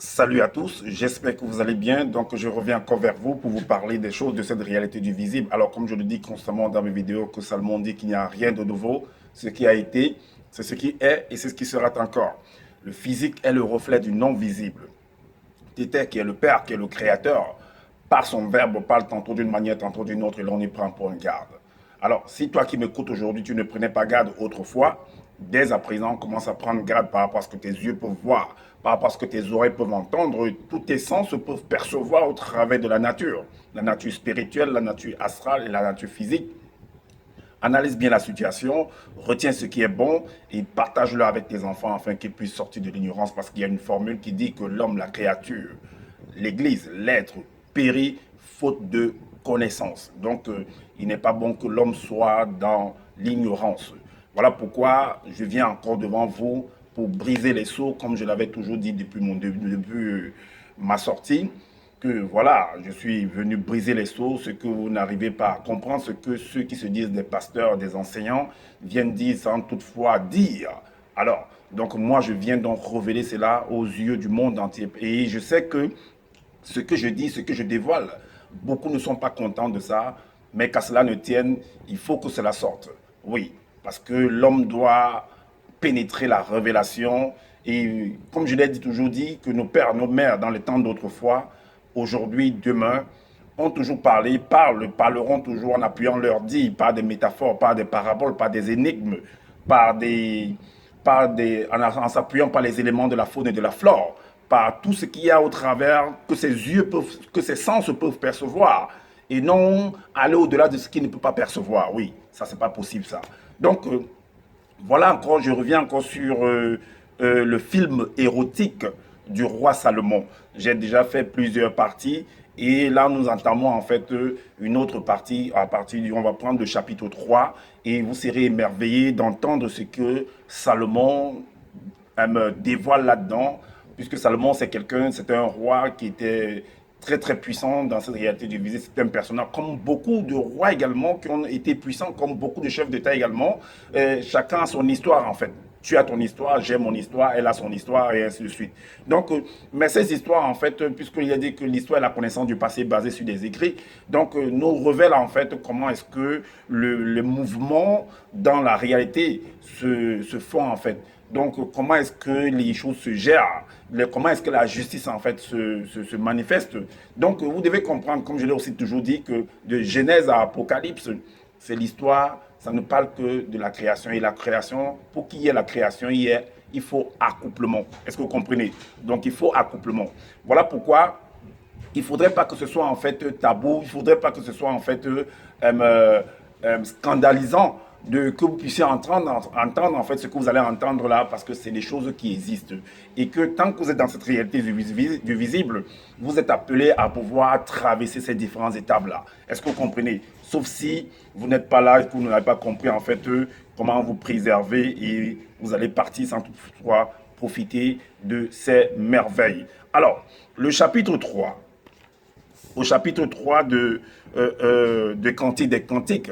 Salut à tous, j'espère que vous allez bien. Donc, je reviens encore vers vous pour vous parler des choses de cette réalité du visible. Alors, comme je le dis constamment dans mes vidéos, que Salomon dit qu'il n'y a rien de nouveau. Ce qui a été, c'est ce qui est et c'est ce qui sera encore. Le physique est le reflet du non visible. Tété, qui est le Père, qui est le Créateur, par son verbe, parle tantôt d'une manière, tantôt d'une autre, et l'on y prend pour une garde. Alors, si toi qui m'écoutes aujourd'hui, tu ne prenais pas garde autrefois, dès à présent, commence à prendre garde par rapport à ce que tes yeux peuvent voir, par rapport à ce que tes oreilles peuvent entendre, tous tes sens peuvent percevoir au travers de la nature spirituelle, la nature astrale et la nature physique. Analyse bien la situation, retiens ce qui est bon et partage-le avec tes enfants afin qu'ils puissent sortir de l'ignorance parce qu'il y a une formule qui dit que l'homme, la créature, l'Église, l'être périt faute de connaissance. Donc, il n'est pas bon que l'homme soit dans l'ignorance. Voilà pourquoi je viens encore devant vous pour briser les sceaux, comme je l'avais toujours dit depuis, ma sortie, que voilà, je suis venu briser les sceaux, ce que vous n'arrivez pas à comprendre, ce que ceux qui se disent des pasteurs, des enseignants, viennent dire sans toutefois dire. Alors, donc moi, je viens donc révéler cela aux yeux du monde entier. Et je sais que ce que je dis, ce que je dévoile, beaucoup ne sont pas contents de ça, mais qu'à cela ne tienne, il faut que cela sorte. Oui, parce que l'homme doit pénétrer la révélation. Et comme je l'ai toujours dit, que nos pères, nos mères, dans les temps d'autrefois, aujourd'hui, demain, ont toujours parlé, parleront toujours en appuyant leur dit, par des métaphores, par des paraboles, par des énigmes, par des, en s'appuyant par les éléments de la faune et de la flore, par tout ce qu'il y a au travers que ses yeux peuvent, que ses sens peuvent percevoir, et non aller au-delà de ce qu'il ne peut pas percevoir. Oui, ça c'est pas possible ça. Donc voilà encore, je reviens encore sur le film érotique du roi Salomon. J'ai déjà fait plusieurs parties et là nous entamons en fait une autre partie. À partir du, on va prendre le chapitre 3 et vous serez émerveillés d'entendre ce que Salomon me dévoile là-dedans, puisque Salomon c'est quelqu'un, c'est un roi qui était très très puissant dans cette réalité du visée. C'est un personnage comme beaucoup de rois également qui ont été puissants, comme beaucoup de chefs d'État également. Chacun a son histoire en fait. Tu as ton histoire, j'ai mon histoire, elle a son histoire et ainsi de suite. Donc, mais ces histoires en fait, puisqu'il a dit que l'histoire est la connaissance du passé basée sur des écrits, donc nous révèle en fait comment est-ce que le mouvement dans la réalité se font en fait. Donc, comment est-ce que les choses se gèrent? Comment est-ce que la justice, en fait, se manifeste? Donc, vous devez comprendre, comme je l'ai aussi toujours dit, que de Genèse à Apocalypse, c'est l'histoire, ça ne parle que de la création. Et la création, pour qu'il y ait la création, il faut accouplement. Est-ce que vous comprenez? Donc, il faut accouplement. Voilà pourquoi il ne faudrait pas que ce soit, en fait, tabou, il ne faudrait pas que ce soit, en fait, scandalisant que vous puissiez entendre en fait ce que vous allez entendre là, parce que c'est des choses qui existent. Et que tant que vous êtes dans cette réalité du visible, vous êtes appelé à pouvoir traverser ces différentes étapes-là. Est-ce que vous comprenez? Sauf si vous n'êtes pas là et que vous n'avez pas compris en fait comment vous préserver et vous allez partir sans toutefois profiter de ces merveilles. Alors, le chapitre 3, au chapitre 3 de Cantique des Cantiques.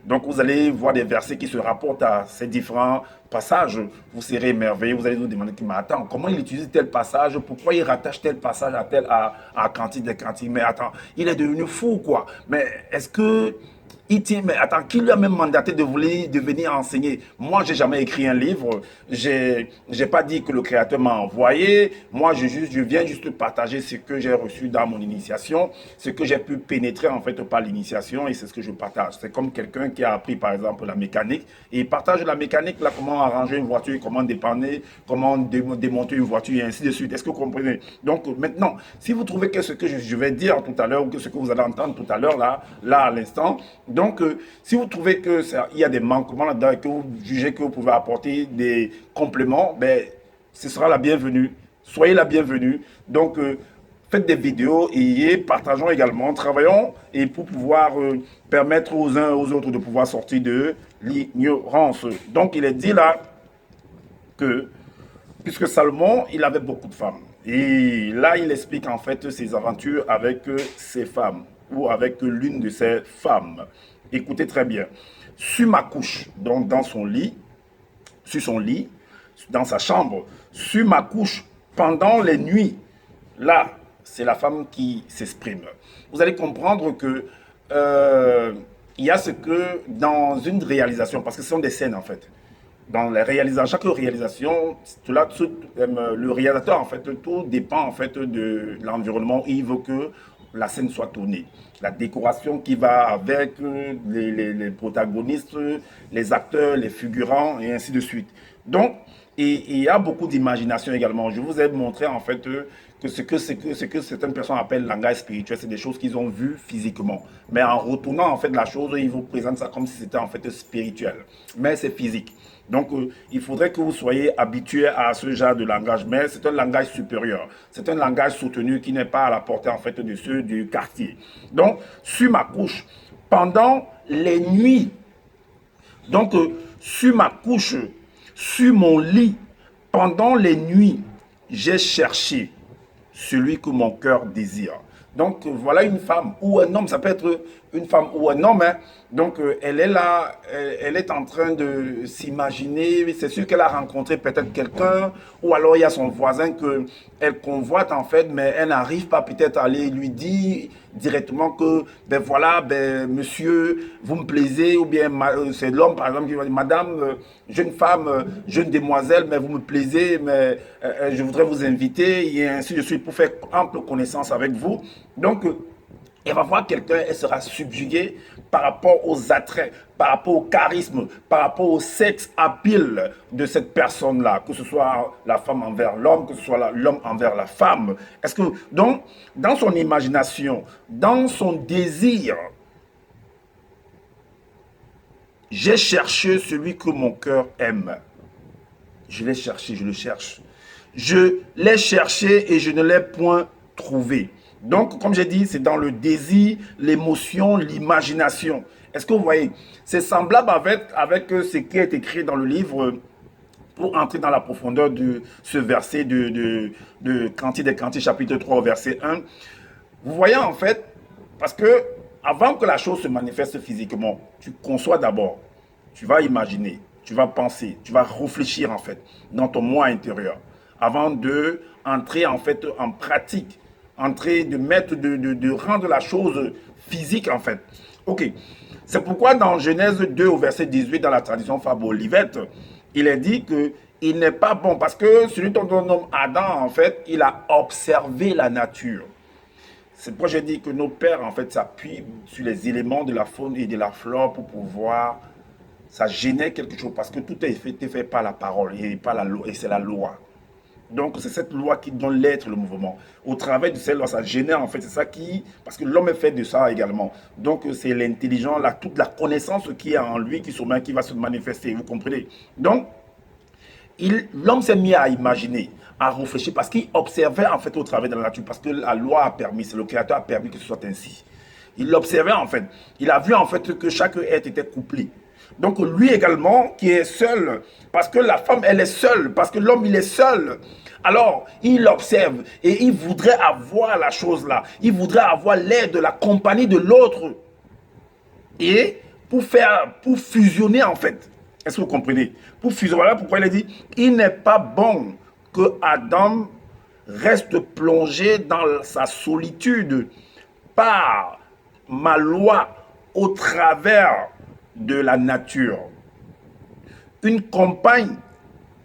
Donc vous allez voir des versets qui se rapportent à ces différents passages. Vous serez émerveillés, vous allez nous demander, mais attends, comment il utilise tel passage? Pourquoi il rattache tel passage à Cantique des Cantiques? Mais attends, il est devenu fou quoi? Mais est-ce que il tient, mais attends, qui lui a même mandaté de venir enseigner? Moi, j'ai jamais écrit un livre. J'ai pas dit que le Créateur m'a envoyé. Moi, je viens juste partager ce que j'ai reçu dans mon initiation, ce que j'ai pu pénétrer en fait par l'initiation et c'est ce que je partage. C'est comme quelqu'un qui a appris par exemple la mécanique et il partage la mécanique, là, comment arranger une voiture, comment dépanner, comment démonter une voiture et ainsi de suite. Est-ce que vous comprenez? Donc maintenant, si vous trouvez que ce que je vais dire tout à l'heure ou que ce que vous allez entendre tout à l'heure là à l'instant, donc, si vous trouvez qu'il y a des manquements là-dedans et que vous jugez que vous pouvez apporter des compléments, ben, ce sera la bienvenue. Soyez la bienvenue. Donc, faites des vidéos et partageons également, travaillons et pour pouvoir permettre aux uns et aux autres de pouvoir sortir de l'ignorance. Donc, il est dit là que, puisque Salomon, il avait beaucoup de femmes. Et là, il explique en fait ses aventures avec ses femmes ou avec l'une de ses femmes. Écoutez très bien. Sur ma couche, donc dans son lit, sur son lit, dans sa chambre, sur ma couche, pendant les nuits, là, c'est la femme qui s'exprime. Vous allez comprendre que il y a ce que dans une réalisation, parce que ce sont des scènes en fait, dans les réalisations, chaque réalisation, le réalisateur en fait, tout dépend en fait de l'environnement où il veut que la scène soit tournée. La décoration qui va avec les protagonistes, les acteurs, les figurants et ainsi de suite. Donc, et il y a beaucoup d'imagination également. Je vous ai montré en fait que ce que certaines personnes appellent langage spirituel, c'est des choses qu'ils ont vues physiquement. Mais en retournant en fait la chose, ils vous présentent ça comme si c'était en fait spirituel. Mais c'est physique. Donc, il faudrait que vous soyez habitué à ce genre de langage, mais c'est un langage supérieur. C'est un langage soutenu qui n'est pas à la portée en fait de ceux du quartier. Donc, sur ma couche, pendant les nuits, donc sur ma couche, sur mon lit, pendant les nuits, j'ai cherché celui que mon cœur désire. Donc voilà une femme ou un homme, ça peut être une femme ou un homme. Hein. Donc elle est là, elle est en train de s'imaginer, c'est sûr qu'elle a rencontré peut-être quelqu'un, ou alors il y a son voisin qu'elle convoite en fait, mais elle n'arrive pas peut-être à aller lui dire directement que, ben voilà, ben monsieur, vous me plaisez, ou bien c'est l'homme par exemple qui va dire, madame, jeune femme, jeune demoiselle, mais vous me plaisez, mais je voudrais vous inviter, et ainsi de suite, pour faire ample connaissance avec vous. Donc, elle va voir quelqu'un, elle sera subjuguée par rapport aux attraits, par rapport au charisme, par rapport au sexe habile de cette personne-là, que ce soit la femme envers l'homme, que ce soit l'homme envers la femme. Est-ce que, donc, dans son imagination, dans son désir, j'ai cherché celui que mon cœur aime. Je l'ai cherché, je le cherche. Je l'ai cherché et je ne l'ai point trouvé. Donc, comme j'ai dit, c'est dans le désir, l'émotion, l'imagination. Est-ce que vous voyez? C'est semblable avec ce qui est écrit dans le livre pour entrer dans la profondeur de ce verset de Cantique des Cantiques, chapitre 3, verset 1. Vous voyez en fait, parce que avant que la chose se manifeste physiquement, tu conçois d'abord, tu vas imaginer, tu vas penser, tu vas réfléchir en fait dans ton moi intérieur avant de entrer en fait en pratique, de rendre la chose physique en fait. Ok, c'est pourquoi dans Genèse 2 au verset 18 dans la tradition Fabo-Olivette, il est dit que il n'est pas bon parce que celui dont on nomme Adam en fait, il a observé la nature. C'est pourquoi j'ai dit que nos pères, en fait, s'appuient sur les éléments de la faune et de la flore pour pouvoir, ça gênait quelque chose, parce que tout est fait par la parole et par la loi, et c'est la loi. Donc, c'est cette loi qui donne l'être, le mouvement. Au travers de cette loi, ça génère, en fait, c'est ça qui, parce que l'homme est fait de ça également. Donc, c'est l'intelligence, toute la connaissance qui est en lui, qui va se manifester, vous comprenez? Donc, l'homme s'est mis à imaginer, à réfléchir, parce qu'il observait en fait au travers de la nature, parce que la loi a permis, c'est le Créateur a permis que ce soit ainsi. Il l'observait en fait. Il a vu en fait que chaque être était couplé. Donc lui également, qui est seul, parce que la femme, elle est seule, parce que l'homme, il est seul. Alors, il observe et il voudrait avoir la chose là. Il voudrait avoir l'aide de la compagnie de l'autre. Et pour fusionner en fait. Est-ce que vous comprenez? Pour fusionner, voilà pourquoi il a dit, il n'est pas bon que Adam reste plongé dans sa solitude par ma loi au travers de la nature. Une compagne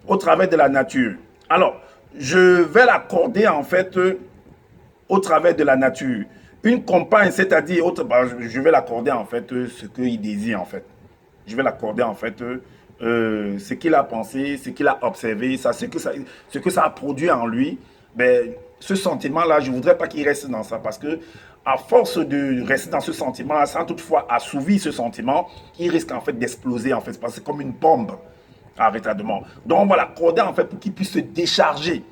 au travers de la nature. Alors, je vais l'accorder en fait au travers de la nature. Une compagne, c'est-à-dire, je vais l'accorder en fait ce qu'il désire en fait. Je vais l'accorder en fait ce qu'il a pensé, ce qu'il a observé, ce que ça a produit en lui. Ben, ce sentiment-là, je ne voudrais pas qu'il reste dans ça parce que à force de rester dans ce sentiment-là, sans toutefois assouvir ce sentiment, il risque en fait d'exploser en fait, parce que c'est comme une bombe à retardement. Donc on va l'accorder en fait pour qu'il puisse se décharger.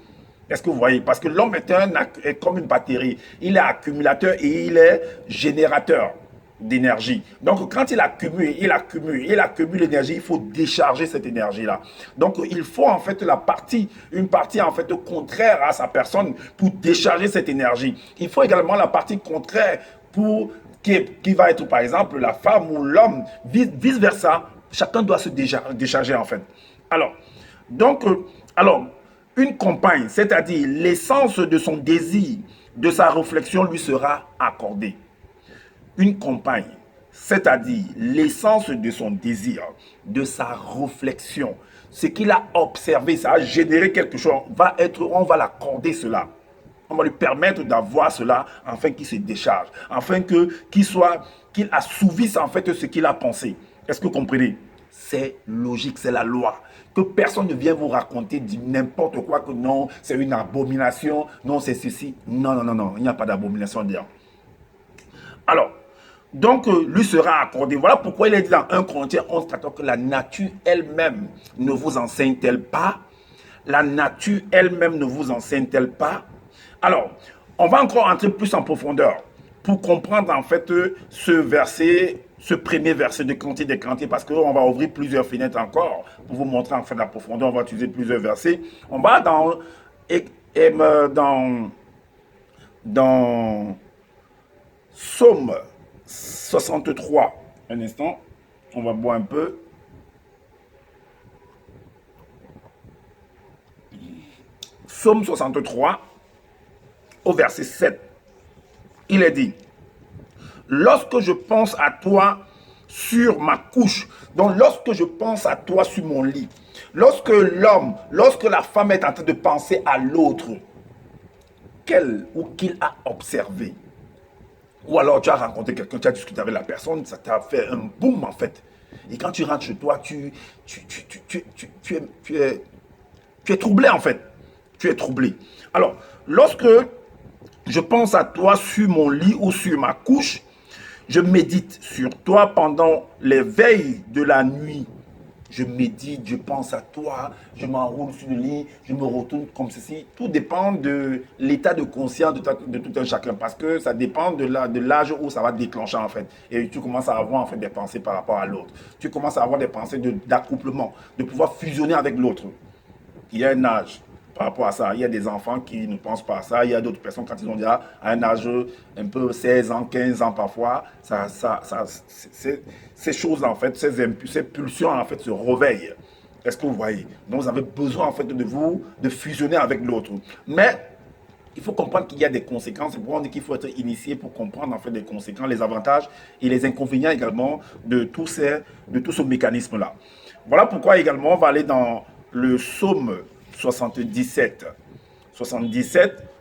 Est-ce que vous voyez? Parce que l'homme est comme une batterie. Il est accumulateur et il est générateur d'énergie. Donc, quand il accumule l'énergie, il faut décharger cette énergie-là. Donc, il faut en fait une partie en fait contraire à sa personne pour décharger cette énergie. Il faut également la partie contraire qui va être par exemple la femme ou l'homme, vice-versa. Chacun doit se décharger en fait. Alors, Une compagne, c'est-à-dire l'essence de son désir, de sa réflexion lui sera accordée. Une compagne, c'est-à-dire l'essence de son désir, de sa réflexion, ce qu'il a observé, ça a généré quelque chose, on va l'accorder cela. On va lui permettre d'avoir cela afin qu'il se décharge, afin qu'il assouvisse en fait ce qu'il a pensé. Est-ce que vous comprenez? C'est logique, c'est la loi. Que personne ne vienne vous raconter n'importe quoi, que non, c'est une abomination, non, c'est ceci. Non, non, non, non, il n'y a pas d'abomination dedans. Alors, donc, lui sera accordé. Voilà pourquoi il est dit dans 1 Corinthiens 11:14 que la nature elle-même ne vous enseigne-t-elle pas? La nature elle-même ne vous enseigne-t-elle pas? Alors, on va encore entrer plus en profondeur pour comprendre en fait ce verset, ce premier verset de Cantique des Cantiques, parce qu'on va ouvrir plusieurs fenêtres encore pour vous montrer en fait la profondeur. On va utiliser plusieurs versets. On va dans Psaume 63. Un instant, on va boire un peu. Psaume 63, au verset 7, il est dit: lorsque je pense à toi sur ma couche, donc lorsque je pense à toi sur mon lit, lorsque la femme est en train de penser à l'autre, qu'elle ou qu'il a observé, ou alors tu as rencontré quelqu'un, tu as discuté avec la personne, ça t'a fait un boom en fait. Et quand tu rentres chez toi, tu es troublé en fait. Tu es troublé. Alors, lorsque je pense à toi sur mon lit ou sur ma couche, je médite sur toi pendant les veilles de la nuit. Je médite, je pense à toi, je m'enroule sur le lit, je me retourne comme ceci. Tout dépend de l'état de conscience de tout un chacun, parce que ça dépend de l'âge où ça va déclencher en fait. Et tu commences à avoir en fait des pensées par rapport à l'autre. Tu commences à avoir des pensées d'accouplement, de pouvoir fusionner avec l'autre. Il y a un âge par rapport à ça. Il y a des enfants qui ne pensent pas à ça. Il y a d'autres personnes, quand ils ont déjà un âge un peu 16 ans, 15 ans parfois, ces choses en fait, ces pulsions en fait se réveillent. Est-ce que vous voyez? Donc vous avez besoin en fait de fusionner avec l'autre. Mais il faut comprendre qu'il y a des conséquences. C'est pour ça qu'il faut être initié pour comprendre en fait les conséquences, les avantages et les inconvénients également de tout ce mécanisme-là. Voilà pourquoi également on va aller dans le psaume 77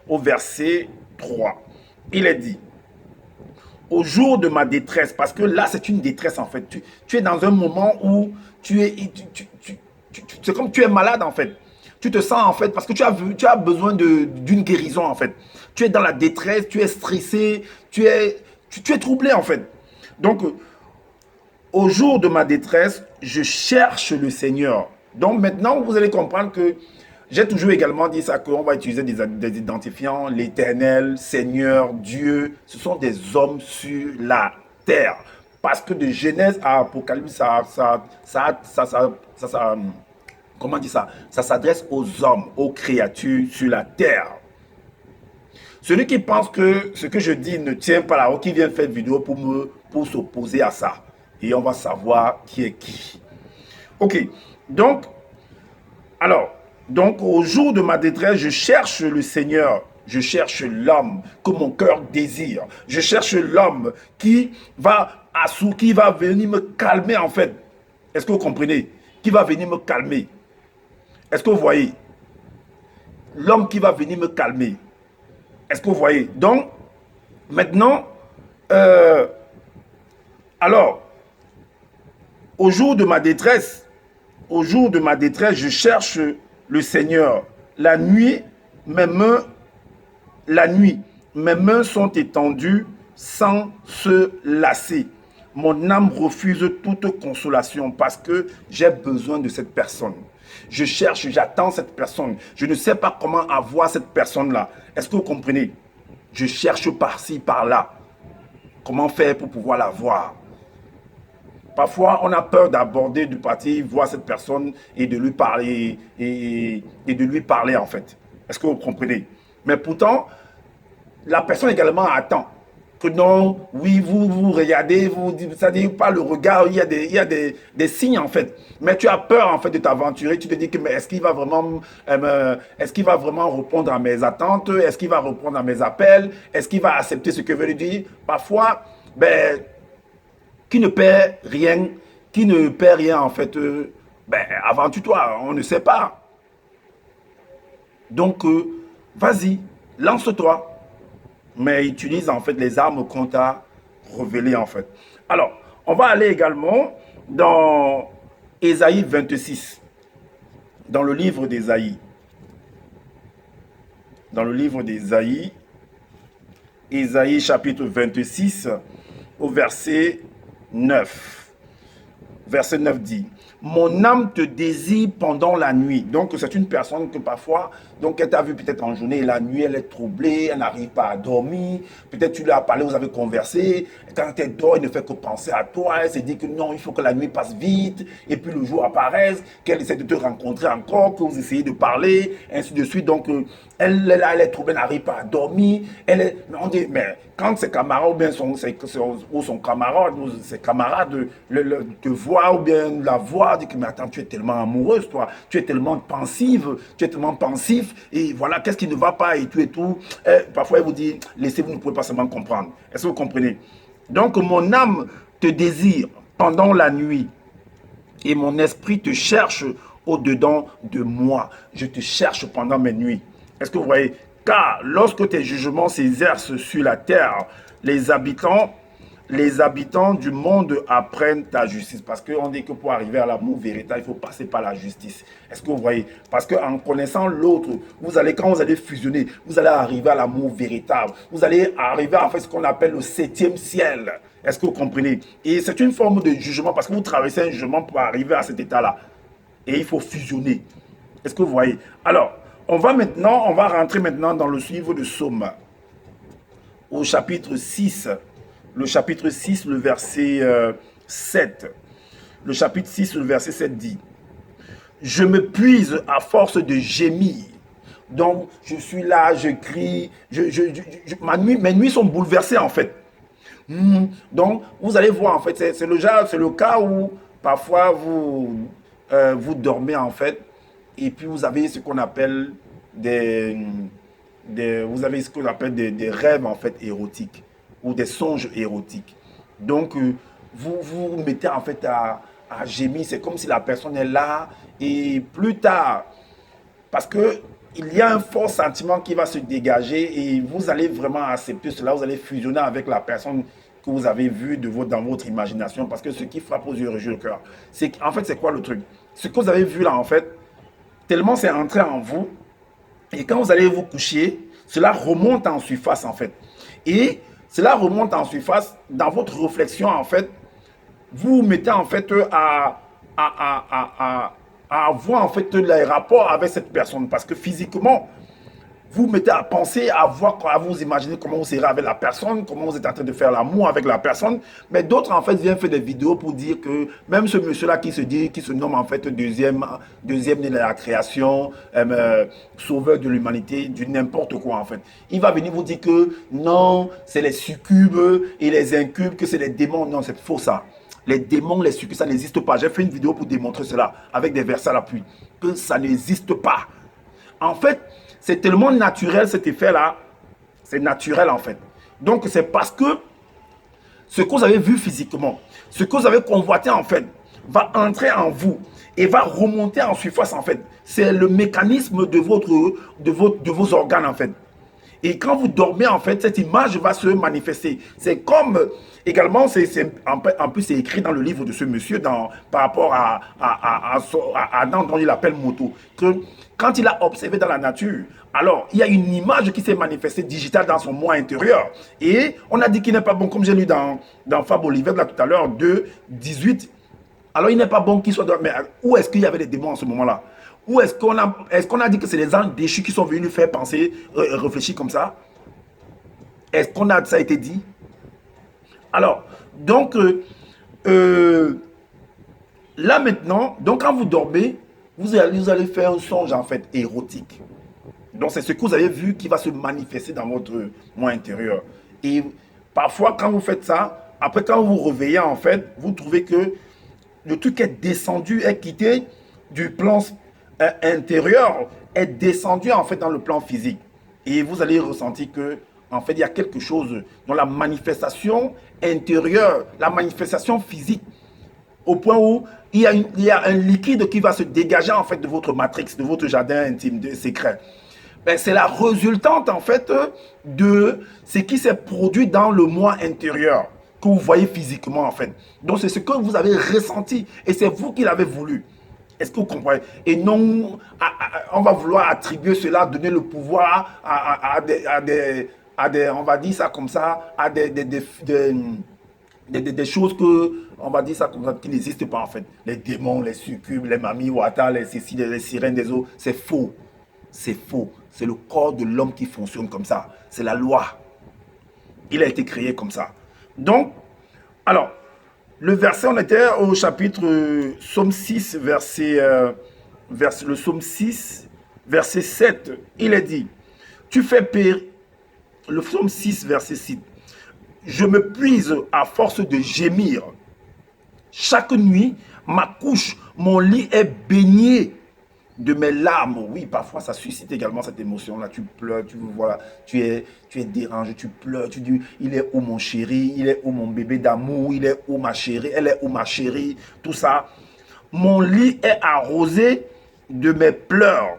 au verset 3. Il est dit: au jour de ma détresse, parce que là c'est une détresse en fait. Tu es dans un moment où c'est comme tu es malade en fait. Tu te sens en fait, parce que tu as besoin d'une guérison en fait. Tu es dans la détresse, tu es stressé, tu es troublé en fait. Donc, au jour de ma détresse, je cherche le Seigneur. Donc maintenant, vous allez comprendre que j'ai toujours également dit ça, qu'on va utiliser des identifiants, l'Éternel, Seigneur, Dieu. Ce sont des hommes sur la terre. Parce que de Genèse à Apocalypse, comment dire ça? Ça s'adresse aux hommes, aux créatures sur la terre. Celui qui pense que ce que je dis ne tient pas la route, qui vient faire une vidéo pour s'opposer à ça. Et on va savoir qui est qui. Ok, donc au jour de ma détresse, je cherche le Seigneur. Je cherche l'homme que mon cœur désire. Je cherche l'homme qui va venir me calmer en fait. Est-ce que vous comprenez? Qui va venir me calmer. Est-ce que vous voyez? L'homme qui va venir me calmer. Est-ce que vous voyez? Donc, maintenant, alors, au jour de ma détresse, je cherche le Seigneur. La nuit, mes mains sont étendues sans se lasser. Mon âme refuse toute consolation parce que j'ai besoin de cette personne. Je cherche, j'attends cette personne. Je ne sais pas comment avoir cette personne-là. Est-ce que vous comprenez? Je cherche par-ci, par-là. Comment faire pour pouvoir la voir? Parfois, on a peur d'aborder, de partir voir cette personne et de lui parler, et de lui parler en fait. Est-ce que vous comprenez? Mais pourtant, la personne également attend. que non, oui, vous regardez, c'est-à-dire par le regard, il y a des signes en fait. Mais tu as peur en fait de t'aventurer, tu te dis que mais est-ce qu'il va vraiment répondre à mes attentes, est-ce qu'il va répondre à mes appels, est-ce qu'il va accepter ce que je veux lui dire. Parfois, ben, qui ne perd rien, qui ne perd rien en fait, ben, aventure-toi, on ne sait pas. Donc, vas-y, lance-toi. Mais utilise en fait les armes qu'on t'a révélées en fait. Alors, on va aller également dans Ésaïe 26, dans le livre d'Ésaïe. Dans le livre d'Ésaïe, Ésaïe chapitre 26, au verset 9. Verset 9 dit, mon âme te désire pendant la nuit. Donc, c'est une personne que parfois, donc, elle t'a vu peut-être en journée, et la nuit, elle est troublée, elle n'arrive pas à dormir. Peut-être tu lui as parlé, vous avez conversé. Quand elle dort, elle ne fait que penser à toi. Elle se dit que non, il faut que la nuit passe vite. Et puis le jour apparaisse, qu'elle essaie de te rencontrer encore, que vous essayez de parler, ainsi de suite. Donc, elle est troublée, elle n'arrive pas à dormir. On dit, mais quand ses camarades ou bien son camarade ou ses camarades te voient ou bien la voient, disent que mais attends, tu es tellement amoureuse, toi, tu es tellement pensive, tu es tellement pensif, et voilà, qu'est-ce qui ne va pas et tout et tout. Parfois, elle vous dit, laissez-vous, vous ne pouvez pas seulement comprendre. Est-ce que vous comprenez? Donc, mon âme te désire pendant la nuit et mon esprit te cherche au-dedans de moi. Je te cherche pendant mes nuits. Est-ce que vous voyez? Car lorsque tes jugements s'exercent sur la terre, les habitants du monde apprennent ta justice. Parce qu'on dit que pour arriver à l'amour véritable, il faut passer par la justice. Est-ce que vous voyez? Parce qu'en connaissant l'autre, quand vous allez fusionner, vous allez arriver à l'amour véritable. Vous allez arriver à faire ce qu'on appelle le 7e ciel. Est-ce que vous comprenez? Et c'est une forme de jugement parce que vous traversez un jugement pour arriver à cet état-là. Et il faut fusionner. Est-ce que vous voyez? Alors, on va rentrer maintenant dans le livre de Psaume, au chapitre 6. Le chapitre 6, le verset 7. Le chapitre 6, le verset 7 dit, je me puise à force de gémir. Donc, je suis là, je crie, mes nuits sont bouleversées en fait. Donc, vous allez voir, en fait, c'est le cas où parfois vous dormez, en fait, et puis vous avez ce qu'on appelle des rêves, en fait, érotiques, ou des songes érotiques. Donc, vous mettez, en fait, à gémir, c'est comme si la personne est là, et plus tard, parce que il y a un fort sentiment qui va se dégager et vous allez vraiment accepter cela, vous allez fusionner avec la personne que vous avez vue dans votre imagination, parce que ce qui frappe aux yeux réjouit le cœur. En fait, c'est quoi le truc? Ce que vous avez vu là, en fait, tellement c'est entré en vous, et quand vous allez vous coucher, cela remonte en surface, en fait. Et cela remonte en surface dans votre réflexion, en fait. Vous vous mettez, en fait, à avoir en fait les rapports avec cette personne parce que physiquement vous mettez à penser, à vous imaginer comment vous serez avec la personne, comment vous êtes en train de faire l'amour avec la personne. Mais d'autres en fait viennent faire des vidéos pour dire que même ce monsieur-là qui se nomme en fait deuxième de la création, sauveur de l'humanité, du n'importe quoi en fait. Il va venir vous dire que non, c'est les succubes et les incubes, que c'est les démons. Non, c'est faux ça. Les démons, les succubes, ça n'existe pas. J'ai fait une vidéo pour démontrer cela avec des versets à l'appui. Que ça n'existe pas. En fait, c'est tellement naturel cet effet-là. C'est naturel en fait. Donc c'est parce que ce que vous avez vu physiquement, ce que vous avez convoité en fait, va entrer en vous et va remonter en surface en fait. C'est le mécanisme de vos organes en fait. Et quand vous dormez, en fait, cette image va se manifester. C'est comme, également, en plus, c'est écrit dans le livre de ce monsieur, par rapport à Adam, dont il appelle Moto, que quand il a observé dans la nature, alors, il y a une image qui s'est manifestée digitale dans son moi intérieur. Et on a dit qu'il n'est pas bon, comme j'ai lu dans Fab Oliver, là, tout à l'heure, 2:18. Alors, il n'est pas bon qu'il soit... Mais où est-ce qu'il y avait des démons en ce moment-là? Ou est-ce qu'on a dit que c'est les anges déchus qui sont venus lui faire penser, réfléchir comme ça? Est-ce ça a été dit? Alors, donc, là maintenant, donc quand vous dormez, vous allez faire un songe en fait érotique. Donc c'est ce que vous avez vu qui va se manifester dans votre moi intérieur. Et Parfois, quand vous faites ça, après, quand vous vous réveillez, en fait, vous trouvez que le truc est descendu, est quitté du plan intérieur, est descendu, en fait, dans le plan physique. Et vous allez ressentir que, en fait, il y a quelque chose dans la manifestation intérieure, la manifestation physique, au point où il y a un liquide qui va se dégager, en fait, de votre matrix, de votre jardin intime, de secret. Ben, c'est la résultante, en fait, de ce qui s'est produit dans le moi intérieur, que vous voyez physiquement, en fait. Donc, c'est ce que vous avez ressenti, et c'est vous qui l'avez voulu. Est-ce que vous comprenez? Et non, on va vouloir attribuer cela, donner le pouvoir on va dire ça comme ça, à des choses que, on va dire ça comme ça, qui n'existent pas en fait. Les démons, les succubes, les mamies, wata, les céciles, les sirènes des eaux, c'est faux. C'est faux. C'est le corps de l'homme qui fonctionne comme ça. C'est la loi. Il a été créé comme ça. Donc, alors, le verset, on était au chapitre Psaume 6, le Psaume 6, verset 7. Il est dit, tu fais périr, le Psaume 6, verset 6, je me puise à force de gémir. Chaque nuit, ma couche, mon lit est baigné de mes larmes. Oui, parfois ça suscite également cette émotion-là. Tu pleures, voilà, tu es dérangé, tu pleures, tu dis, il est où mon chéri, il est où mon bébé d'amour, il est où ma chérie, elle est où ma chérie, tout ça. Mon lit est arrosé de mes pleurs.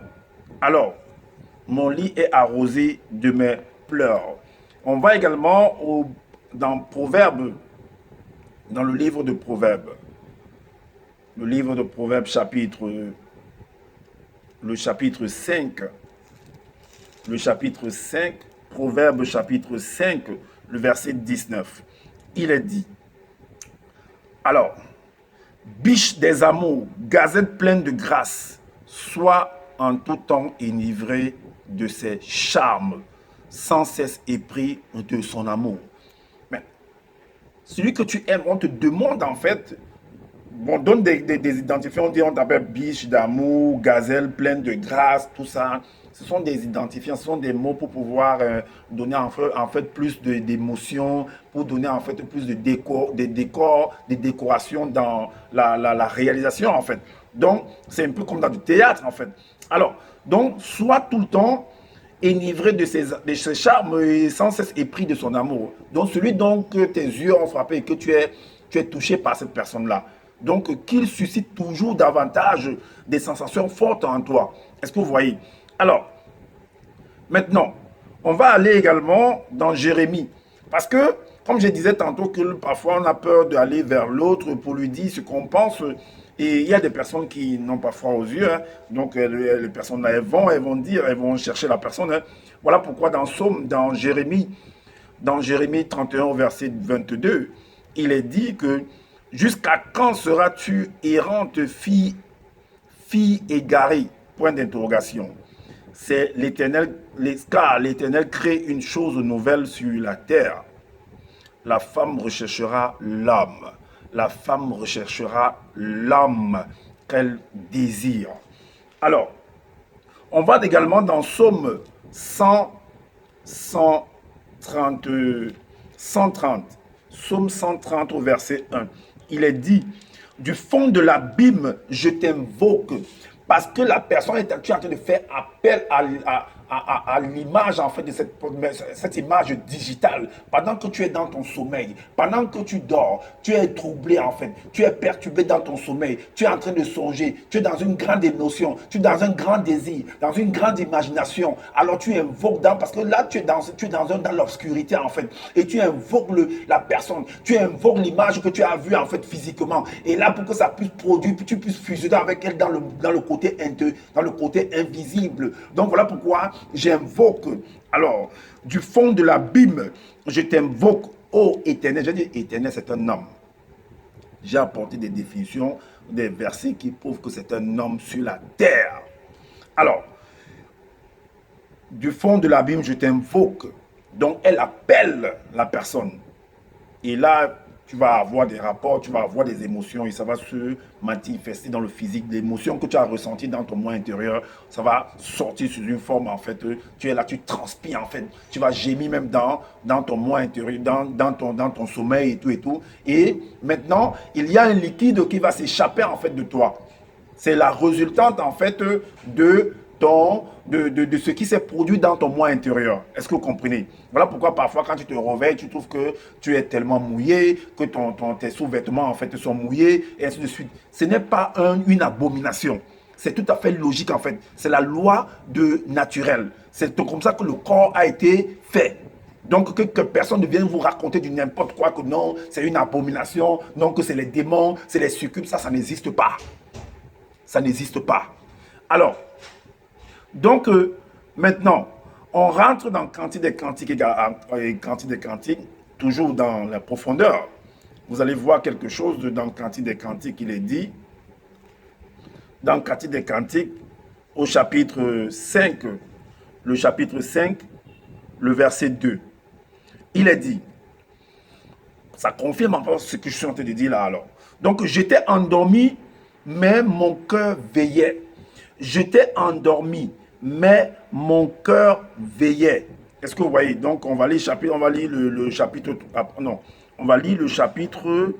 Alors, mon lit est arrosé de mes pleurs. On va également dans Proverbes, dans le livre de Proverbes. Le livre de Proverbes, le chapitre 5, Proverbe chapitre 5, le verset 19. Il est dit, alors, biche des amours, gazette pleine de grâce, sois en tout temps enivré de ses charmes, sans cesse épris de son amour. Mais celui que tu aimes, on te demande en fait, on donne des identifiants, on t'appelle biche d'amour, gazelle pleine de grâce, tout ça. Ce sont des identifiants, ce sont des mots pour pouvoir donner en fait plus d'émotions, pour donner en fait plus de des décorations dans la réalisation en fait. Donc, c'est un peu comme dans du théâtre en fait. Alors, donc, sois tout le temps enivré de ses charmes et sans cesse épris de son amour. Donc, celui dont que tes yeux ont frappé et que tu es touché par cette personne-là. Donc, qu'il suscite toujours davantage des sensations fortes en toi. Est-ce que vous voyez? Alors, maintenant, on va aller également dans Jérémie. Parce que, comme je disais tantôt, que parfois on a peur d'aller vers l'autre pour lui dire ce qu'on pense. Et il y a des personnes qui n'ont pas froid aux yeux. Hein. Donc, les personnes, elles vont dire, elles vont chercher la personne. Hein. Voilà pourquoi dans Jérémie 31, verset 22, il est dit que jusqu'à quand seras-tu errante, fille égarée? Point d'interrogation. C'est l'Éternel, car l'Éternel crée une chose nouvelle sur la terre. La femme recherchera l'homme. La femme recherchera l'homme qu'elle désire. Alors, on va également dans Psaume 130. Psaume 130 au verset 1. Il est dit, du fond de l'abîme, je t'invoque. Parce que la personne est en train de faire appel à l'image en fait de cette image digitale. Pendant que tu es dans ton sommeil, pendant que tu dors, tu es troublé en fait, tu es perturbé dans ton sommeil, tu es en train de songer, tu es dans une grande émotion, tu es dans un grand désir, dans une grande imagination. Alors tu invoques parce que là tu es dans l'obscurité en fait, et tu invoques la personne, tu invoques l'image que tu as vue en fait physiquement. Et là pour que ça puisse produire, tu puisses fusionner avec elle dans le côté invisible. Donc voilà pourquoi j'invoque, alors, du fond de l'abîme, je t'invoque, ô Éternel. J'ai dit, Éternel, c'est un homme. J'ai apporté des définitions, des versets qui prouvent que c'est un homme sur la terre. Alors, du fond de l'abîme, je t'invoque. Donc, elle appelle la personne. Et là, tu vas avoir des rapports, tu vas avoir des émotions et ça va se manifester dans le physique. L'émotion que tu as ressentie dans ton moi intérieur, ça va sortir sous une forme, en fait, tu es là, tu transpires, en fait, tu vas gémir même dans ton moi intérieur, dans ton sommeil et tout et tout. Et maintenant, il y a un liquide qui va s'échapper, en fait, de toi. C'est la résultante, en fait, de ce qui s'est produit dans ton moi intérieur. Est-ce que vous comprenez? Voilà pourquoi parfois quand tu te réveilles, tu trouves que tu es tellement mouillé, que tes sous-vêtements en fait sont mouillés, et ainsi de suite. Ce n'est pas une abomination. C'est tout à fait logique en fait. C'est la loi naturelle. C'est comme ça que le corps a été fait. Donc que personne ne vienne vous raconter du n'importe quoi, que non, c'est une abomination, non, que c'est les démons, c'est les succubes, ça n'existe pas. Ça n'existe pas. Alors, donc, maintenant, on rentre dans quantité des quantiques et quantité des quantiques, toujours dans la profondeur. Vous allez voir quelque chose dans quantité des quantiques, il est dit, dans quantité des quantiques, au chapitre 5, le chapitre 5, le verset 2. Il est dit, ça confirme encore ce que je suis en train de dire là alors. Donc, j'étais endormi, mais mon cœur veillait. J'étais endormi, mais mon cœur veillait. Est-ce que vous voyez? Donc, on va lire le chapitre. Non, on va lire le chapitre.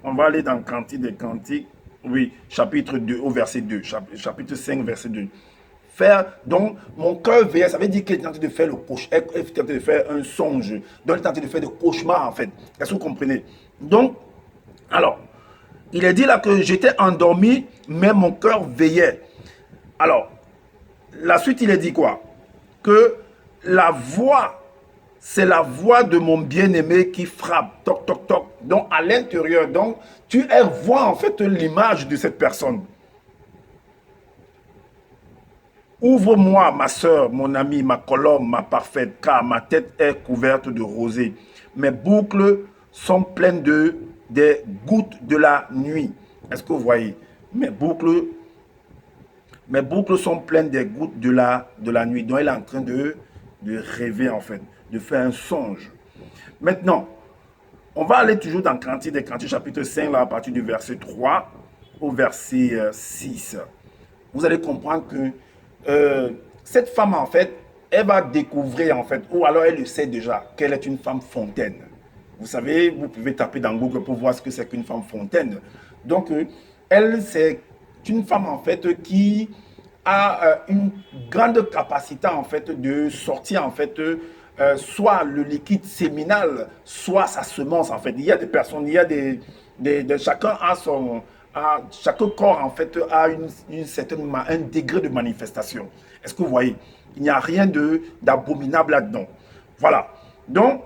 On va aller dans Cantique des Cantiques. Oui, chapitre 2, au verset 2. Chapitre 5, verset 2. Donc, mon cœur veillait, ça veut dire qu'il est en train de faire le cauchemar, il est en train de faire un songe. Donc, il est en train de faire des cauchemars, en fait. Est-ce que vous comprenez? Donc, alors, il est dit là que j'étais endormi, mais mon cœur veillait. Alors, la suite, il est dit quoi? Que la voix, c'est la voix de mon bien-aimé qui frappe, toc, toc, toc. Donc, à l'intérieur, donc, tu vois en fait l'image de cette personne. Ouvre-moi, ma soeur, mon ami, ma colombe, ma parfaite, car ma tête est couverte de rosée. Mes boucles sont pleines des gouttes de la nuit. Est-ce que vous voyez? Mes boucles sont pleines des gouttes de la nuit. Donc, elle est en train de rêver, en fait, de faire un songe. Maintenant, on va aller toujours dans Cantique des Cantiques, chapitre 5, là, à partir du verset 3 au verset 6. Vous allez comprendre que cette femme, en fait, elle va découvrir, en fait, ou alors elle le sait déjà, qu'elle est une femme fontaine. Vous savez, vous pouvez taper dans Google pour voir ce que c'est qu'une femme fontaine. Donc, elle, c'est une femme, en fait, qui a une grande capacité, en fait, de sortir, en fait, soit le liquide séminal, soit sa semence, en fait. Il y a des personnes, il y a chacun a son... chaque corps, en fait, a un degré de manifestation. Est-ce que vous voyez? Il n'y a rien d'abominable là-dedans. Voilà. Donc,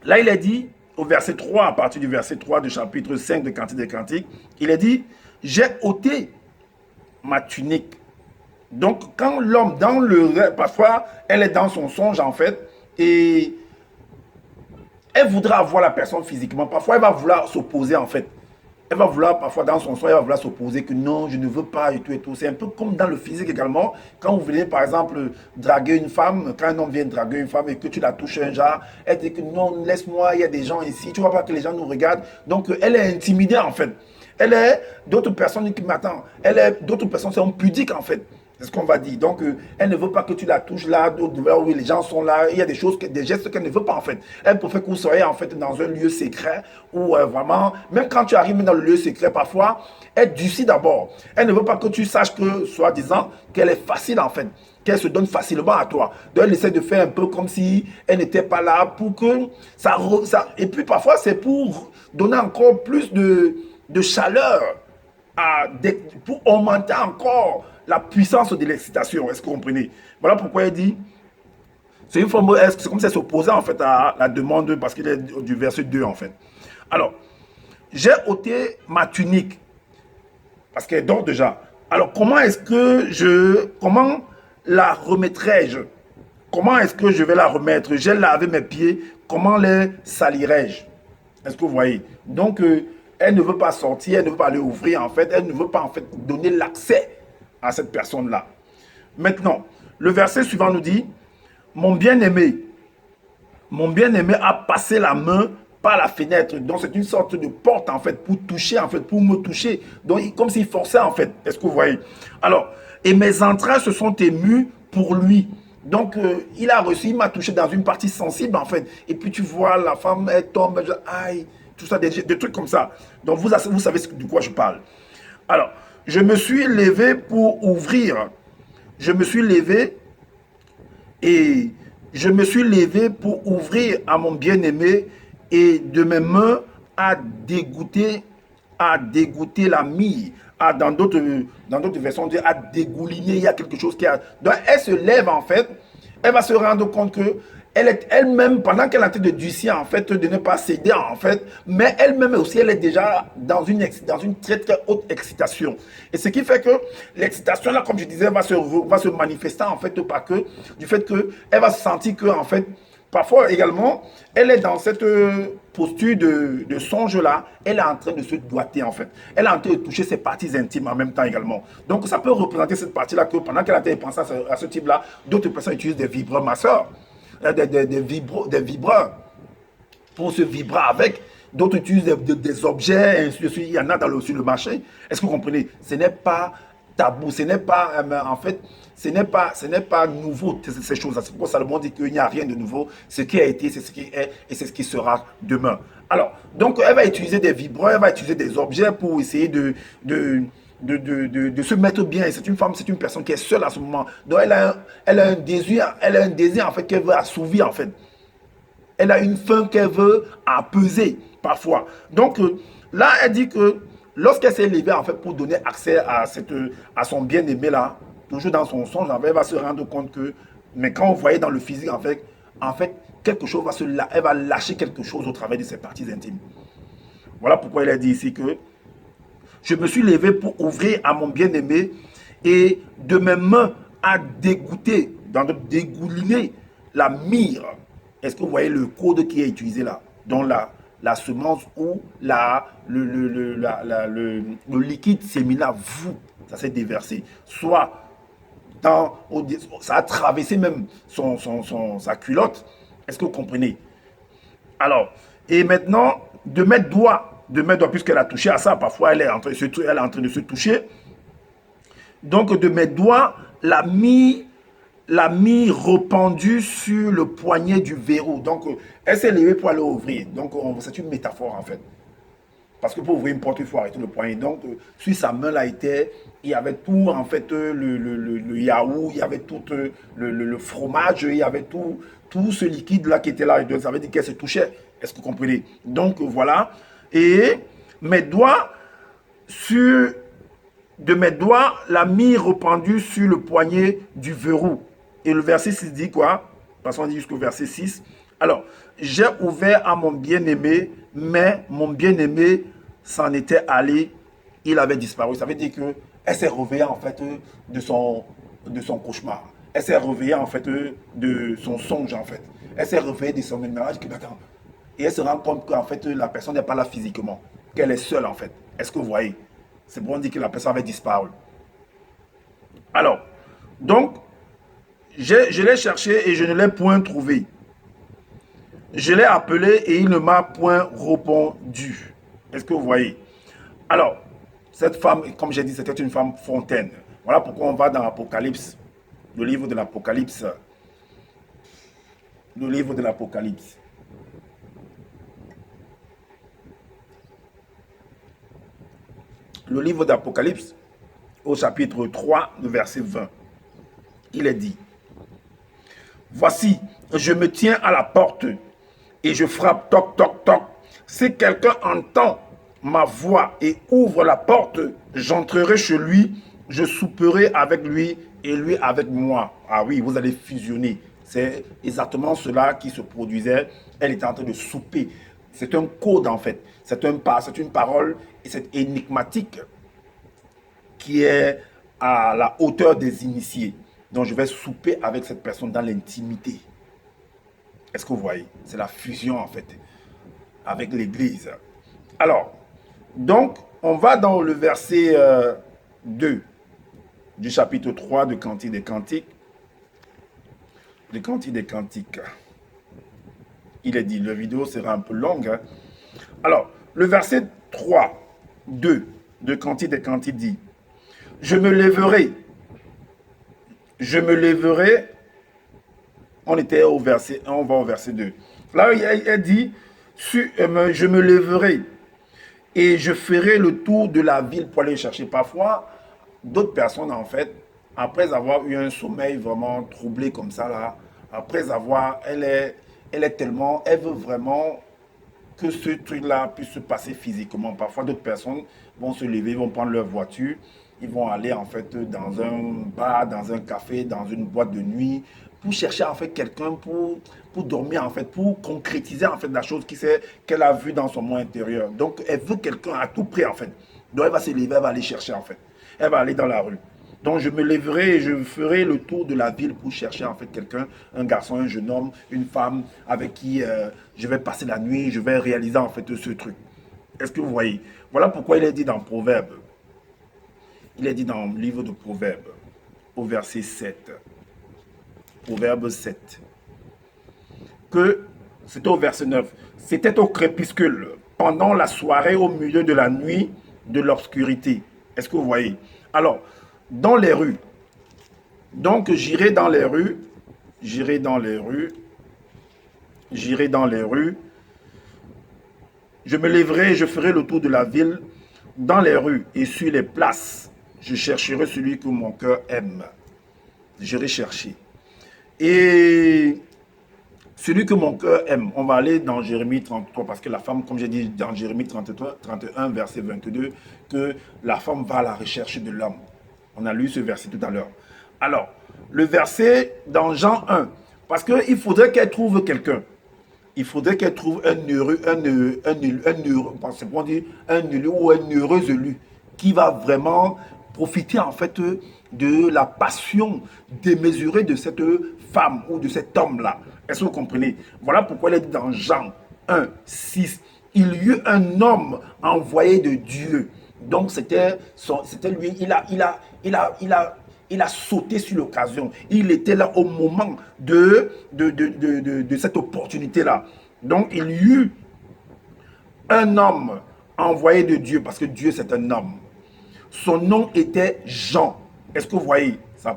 là, il est dit, au verset 3, à partir du verset 3 du chapitre 5 de Cantique des Cantiques, il est dit, j'ai ôté ma tunique. Donc, quand l'homme, dans le rêve, parfois, elle est dans son songe, en fait, et elle voudra voir la personne physiquement. Parfois, elle va vouloir s'opposer, en fait. Elle va vouloir, parfois dans son soin, elle va vouloir s'opposer que non, je ne veux pas et tout et tout. C'est un peu comme dans le physique également. Quand vous venez, par exemple, draguer une femme, quand un homme vient draguer une femme et que tu la touches un genre, elle dit que non, laisse-moi, il y a des gens ici, tu ne vois pas que les gens nous regardent. Donc, elle est intimidée en fait. Elle est d'autres personnes qui m'attendent. D'autres personnes sont pudiques en fait. C'est ce qu'on va dire. Donc, elle ne veut pas que tu la touches là, où les gens sont là. Il y a des choses, des gestes qu'elle ne veut pas en fait. Elle préfère que vous soyez en fait dans un lieu secret où vraiment, même quand tu arrives dans le lieu secret, parfois, elle durcit d'abord. Elle ne veut pas que tu saches que, soi-disant, qu'elle est facile en fait, qu'elle se donne facilement à toi. Donc, elle essaie de faire un peu comme si elle n'était pas là pour que ça... Et puis, parfois, c'est pour donner encore plus de chaleur, pour augmenter encore la puissance de l'excitation. Est-ce que vous comprenez? Voilà pourquoi il dit, c'est une forme, c'est comme si elle s'opposait en fait à la demande, parce qu'il est du verset 2 en fait. Alors, j'ai ôté ma tunique, parce qu'elle dort déjà. Alors, comment la remettrai-je? Comment est-ce que je vais la remettre? J'ai lavé mes pieds, comment les salirai-je? Est-ce que vous voyez? Donc, elle ne veut pas sortir, elle ne veut pas aller ouvrir en fait, elle ne veut pas en fait donner l'accès à cette personne-là. Maintenant, le verset suivant nous dit, mon bien-aimé a passé la main par la fenêtre. Donc, c'est une sorte de porte, en fait, pour toucher, en fait, pour me toucher. Donc, comme s'il forçait, en fait. Est-ce que vous voyez? Alors, et mes entrailles se sont émues pour lui. Donc, il a reçu, il m'a touché dans une partie sensible, en fait. Et puis, tu vois, la femme, elle tombe, elle dit, aïe, tout ça, des trucs comme ça. Donc, vous savez de quoi je parle. Alors, je me suis levé pour ouvrir. Je me suis levé et je me suis levé pour ouvrir à mon bien-aimé et de mes mains à dégoûter la mie. Dans d'autres versions, on dit à dégouliner. Il y a quelque chose qui a. Donc, elle se lève en fait. Elle va se rendre compte que elle est elle-même, pendant qu'elle est en train de durcir, en fait, de ne pas céder, en fait, mais elle-même aussi, elle est déjà dans une très, très haute excitation. Et ce qui fait que l'excitation, là, comme je disais, va se manifester, en fait, du fait qu'elle va se sentir que, en fait, parfois également, elle est dans cette posture de songe-là, elle est en train de se doiter, en fait. Elle est en train de toucher ses parties intimes en même temps également. Donc, ça peut représenter cette partie-là que pendant qu'elle a été pensée à ce type-là, d'autres personnes utilisent des vibreurs masseurs. Des vibreurs pour se vibrer avec. D'autres utilisent des objets, ainsi de suite. Il y en a sur le marché. Est-ce que vous comprenez? Ce n'est pas tabou, ce n'est pas, en fait, ce n'est pas nouveau, ces choses-là. C'est pourquoi Salomon dit qu'il n'y a rien de nouveau. Ce qui a été, c'est ce qui est et c'est ce qui sera demain. Alors, donc, elle va utiliser des vibreurs, elle va utiliser des objets pour essayer de se mettre bien. C'est une femme, c'est une personne qui est seule à ce moment. Donc, elle a un désir en fait qu'elle veut assouvir en fait. Elle a une faim qu'elle veut apaiser parfois. Donc, là, elle dit que lorsqu'elle s'est levée en fait pour donner accès à son bien-aimé là, toujours dans son songe, elle va se rendre compte que, mais quand on voyait dans le physique en fait quelque chose elle va lâcher quelque chose au travers de ses parties intimes. Voilà pourquoi elle a dit ici que je me suis levé pour ouvrir à mon bien-aimé et de mes mains à dégoûter, dégouliner la myrrhe. Est-ce que vous voyez le code qui est utilisé là? Donc la semence ou le liquide séminal, ça s'est déversé. Soit ça a traversé même sa culotte. Est-ce que vous comprenez? Alors, et maintenant, de mes doigts, puisqu'elle a touché à ça, parfois elle est en train de se toucher. Donc, de mes doigts, l'a mis rependu sur le poignet du verrou. Donc, elle s'est levée pour aller ouvrir. Donc, c'est une métaphore en fait. Parce que pour ouvrir une porte, il faut arrêter le poignet. Donc, sur sa main, là, il y avait tout, en fait, le yaourt, il y avait tout le fromage, il y avait tout ce liquide-là qui était là. Ça veut dire qu'elle se touchait. Est-ce que vous comprenez? Donc, voilà. Et mes doigts, de mes doigts, l'a mis rependu sur le poignet du verrou. Et le verset 6 dit quoi? Passons jusqu'au verset 6. Alors, j'ai ouvert à mon bien-aimé, mais mon bien-aimé s'en était allé, il avait disparu. Ça veut dire qu'elle s'est réveillée en fait de son cauchemar. Elle s'est réveillée en fait de son songe en fait. Elle s'est réveillée de son ménage. Et elle se rend compte qu'en fait la personne n'est pas là physiquement, qu'elle est seule en fait. Est-ce que vous voyez? C'est bon dire que la personne avait disparu. Alors, donc, je l'ai cherché et je ne l'ai point trouvé. Je l'ai appelé et il ne m'a point répondu. Est-ce que vous voyez? Alors, cette femme, comme j'ai dit, c'était une femme fontaine. Voilà pourquoi on va dans l'Apocalypse, le livre de l'Apocalypse. Le livre de l'Apocalypse. Le livre d'Apocalypse, au chapitre 3, le verset 20. Il est dit, voici, je me tiens à la porte et je frappe, toc, toc, toc. Si quelqu'un entend ma voix et ouvre la porte, j'entrerai chez lui, je souperai avec lui et lui avec moi. Ah oui, vous allez fusionner. C'est exactement cela qui se produisait. Elle était en train de souper. C'est un code en fait. C'est une parole et c'est énigmatique qui est à la hauteur des initiés. Donc je vais souper avec cette personne dans l'intimité. Est-ce que vous voyez? C'est la fusion en fait avec l'Église. Alors, donc, on va dans le verset 2 du chapitre 3 de Cantique des Cantiques. De Cantique des Cantiques. Il est dit, la vidéo sera un peu longue. Hein. Alors, le verset 3, 2 de Cantique des Cantiques dit, je me lèverai, on était au verset 1, on va au verset 2. Là, il dit, je me lèverai et je ferai le tour de la ville pour aller chercher. Parfois, d'autres personnes, en fait, après avoir eu un sommeil vraiment troublé comme ça, là, après avoir, elle veut vraiment que ce truc-là puisse se passer physiquement. Parfois, d'autres personnes vont se lever, vont prendre leur voiture, ils vont aller en fait dans un bar, dans un café, dans une boîte de nuit, pour chercher en fait quelqu'un pour dormir en fait, pour concrétiser en fait la chose qu'elle a vue dans son monde intérieur. Donc, elle veut quelqu'un à tout prix en fait. Donc, elle va se lever, elle va aller chercher en fait. Elle va aller dans la rue. Donc je me lèverai et je ferai le tour de la ville pour chercher en fait quelqu'un, un garçon, un jeune homme, une femme avec qui je vais passer la nuit, je vais réaliser en fait ce truc. Est-ce que vous voyez? Voilà pourquoi il est dit dans Proverbe. Il est dit dans le livre de Proverbe, au verset 7. Proverbe 7. Que c'était au verset 9. C'était au crépuscule, pendant la soirée, au milieu de la nuit, de l'obscurité. Est-ce que vous voyez? Alors, dans les rues. Donc, j'irai dans les rues, j'irai dans les rues, j'irai dans les rues. Je me lèverai et je ferai le tour de la ville, dans les rues et sur les places. Je chercherai celui que mon cœur aime. J'irai chercher. Et celui que mon cœur aime, on va aller dans Jérémie 33, parce que la femme, comme j'ai dit dans Jérémie 33, 31, verset 22, que la femme va à la recherche de l'homme. On a lu ce verset tout à l'heure. Alors, le verset dans Jean 1, parce qu'il faudrait qu'elle trouve quelqu'un. Il faudrait qu'elle trouve un heureux ou un heureux élu qui va vraiment profiter en fait de la passion démesurée de cette femme ou de cet homme-là. Est-ce que vous comprenez? Voilà pourquoi il est dit dans Jean 1, 6, il y eut un homme envoyé de Dieu. Donc c'était lui, il a sauté sur l'occasion. Il était là au moment de cette opportunité-là. Donc il y eut un homme envoyé de Dieu, parce que Dieu c'est un homme. Son nom était Jean. Est-ce que vous voyez? Ça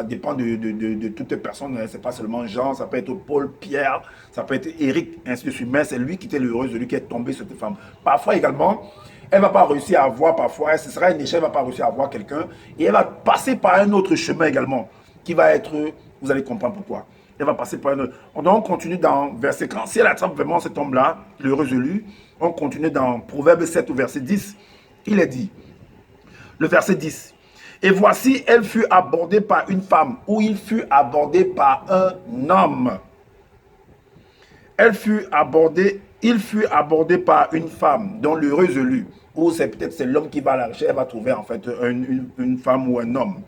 dépend de toute personne. C'est pas seulement Jean, ça peut être Paul, Pierre, ça peut être Éric, ainsi de suite. Mais c'est lui qui était l'heureux, celui qui est tombé sur cette femme. Parfois également, elle ne va pas réussir à voir, parfois, ce sera une échelle, elle ne va pas réussir à voir quelqu'un. Et elle va passer par un autre chemin également, qui va être, vous allez comprendre pourquoi. Elle va passer par un autre. Donc on continue dans verset 40. Si elle attrape vraiment cet homme-là, l'heureux élu, on continue dans Proverbe 7 au verset 10. Il est dit, le verset 10. Et voici, elle fut abordée par une femme, ou il fut abordé par un homme. Il fut abordé par une femme, dont l'heureux élu, ou peut-être c'est l'homme qui va à la recherche, elle va trouver en fait une femme ou un homme.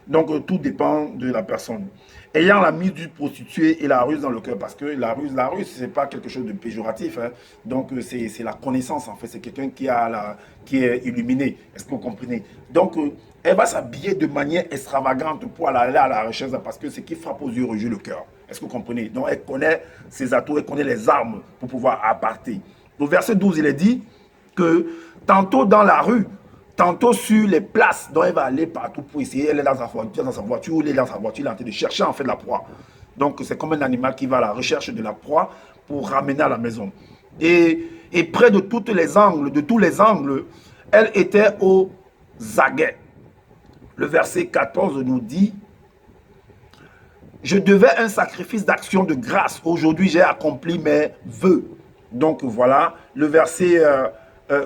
Donc tout dépend de la personne. Ayant la mise du prostitué et la ruse dans le cœur, parce que la ruse, c'est pas quelque chose de péjoratif. Hein. Donc c'est la connaissance en fait, c'est quelqu'un qui est illuminé. Est-ce que vous comprenez? Donc elle va s'habiller de manière extravagante pour aller à la recherche, parce que ce qui frappe aux yeux réjouit le cœur. Est-ce que vous comprenez? Donc elle connaît ses atouts, elle connaît les armes pour pouvoir apporter. Au verset 12, il est dit que tantôt dans la rue, tantôt sur les places, dont elle va aller partout pour essayer, elle est dans sa voiture, il est dans sa voiture, il est en train de chercher en fait la proie. Donc c'est comme un animal qui va à la recherche de la proie pour ramener à la maison. Et près de tous les angles, elle était aux aguets. Le verset 14 nous dit, je devais un sacrifice d'action de grâce. Aujourd'hui, j'ai accompli mes vœux. Donc voilà, le verset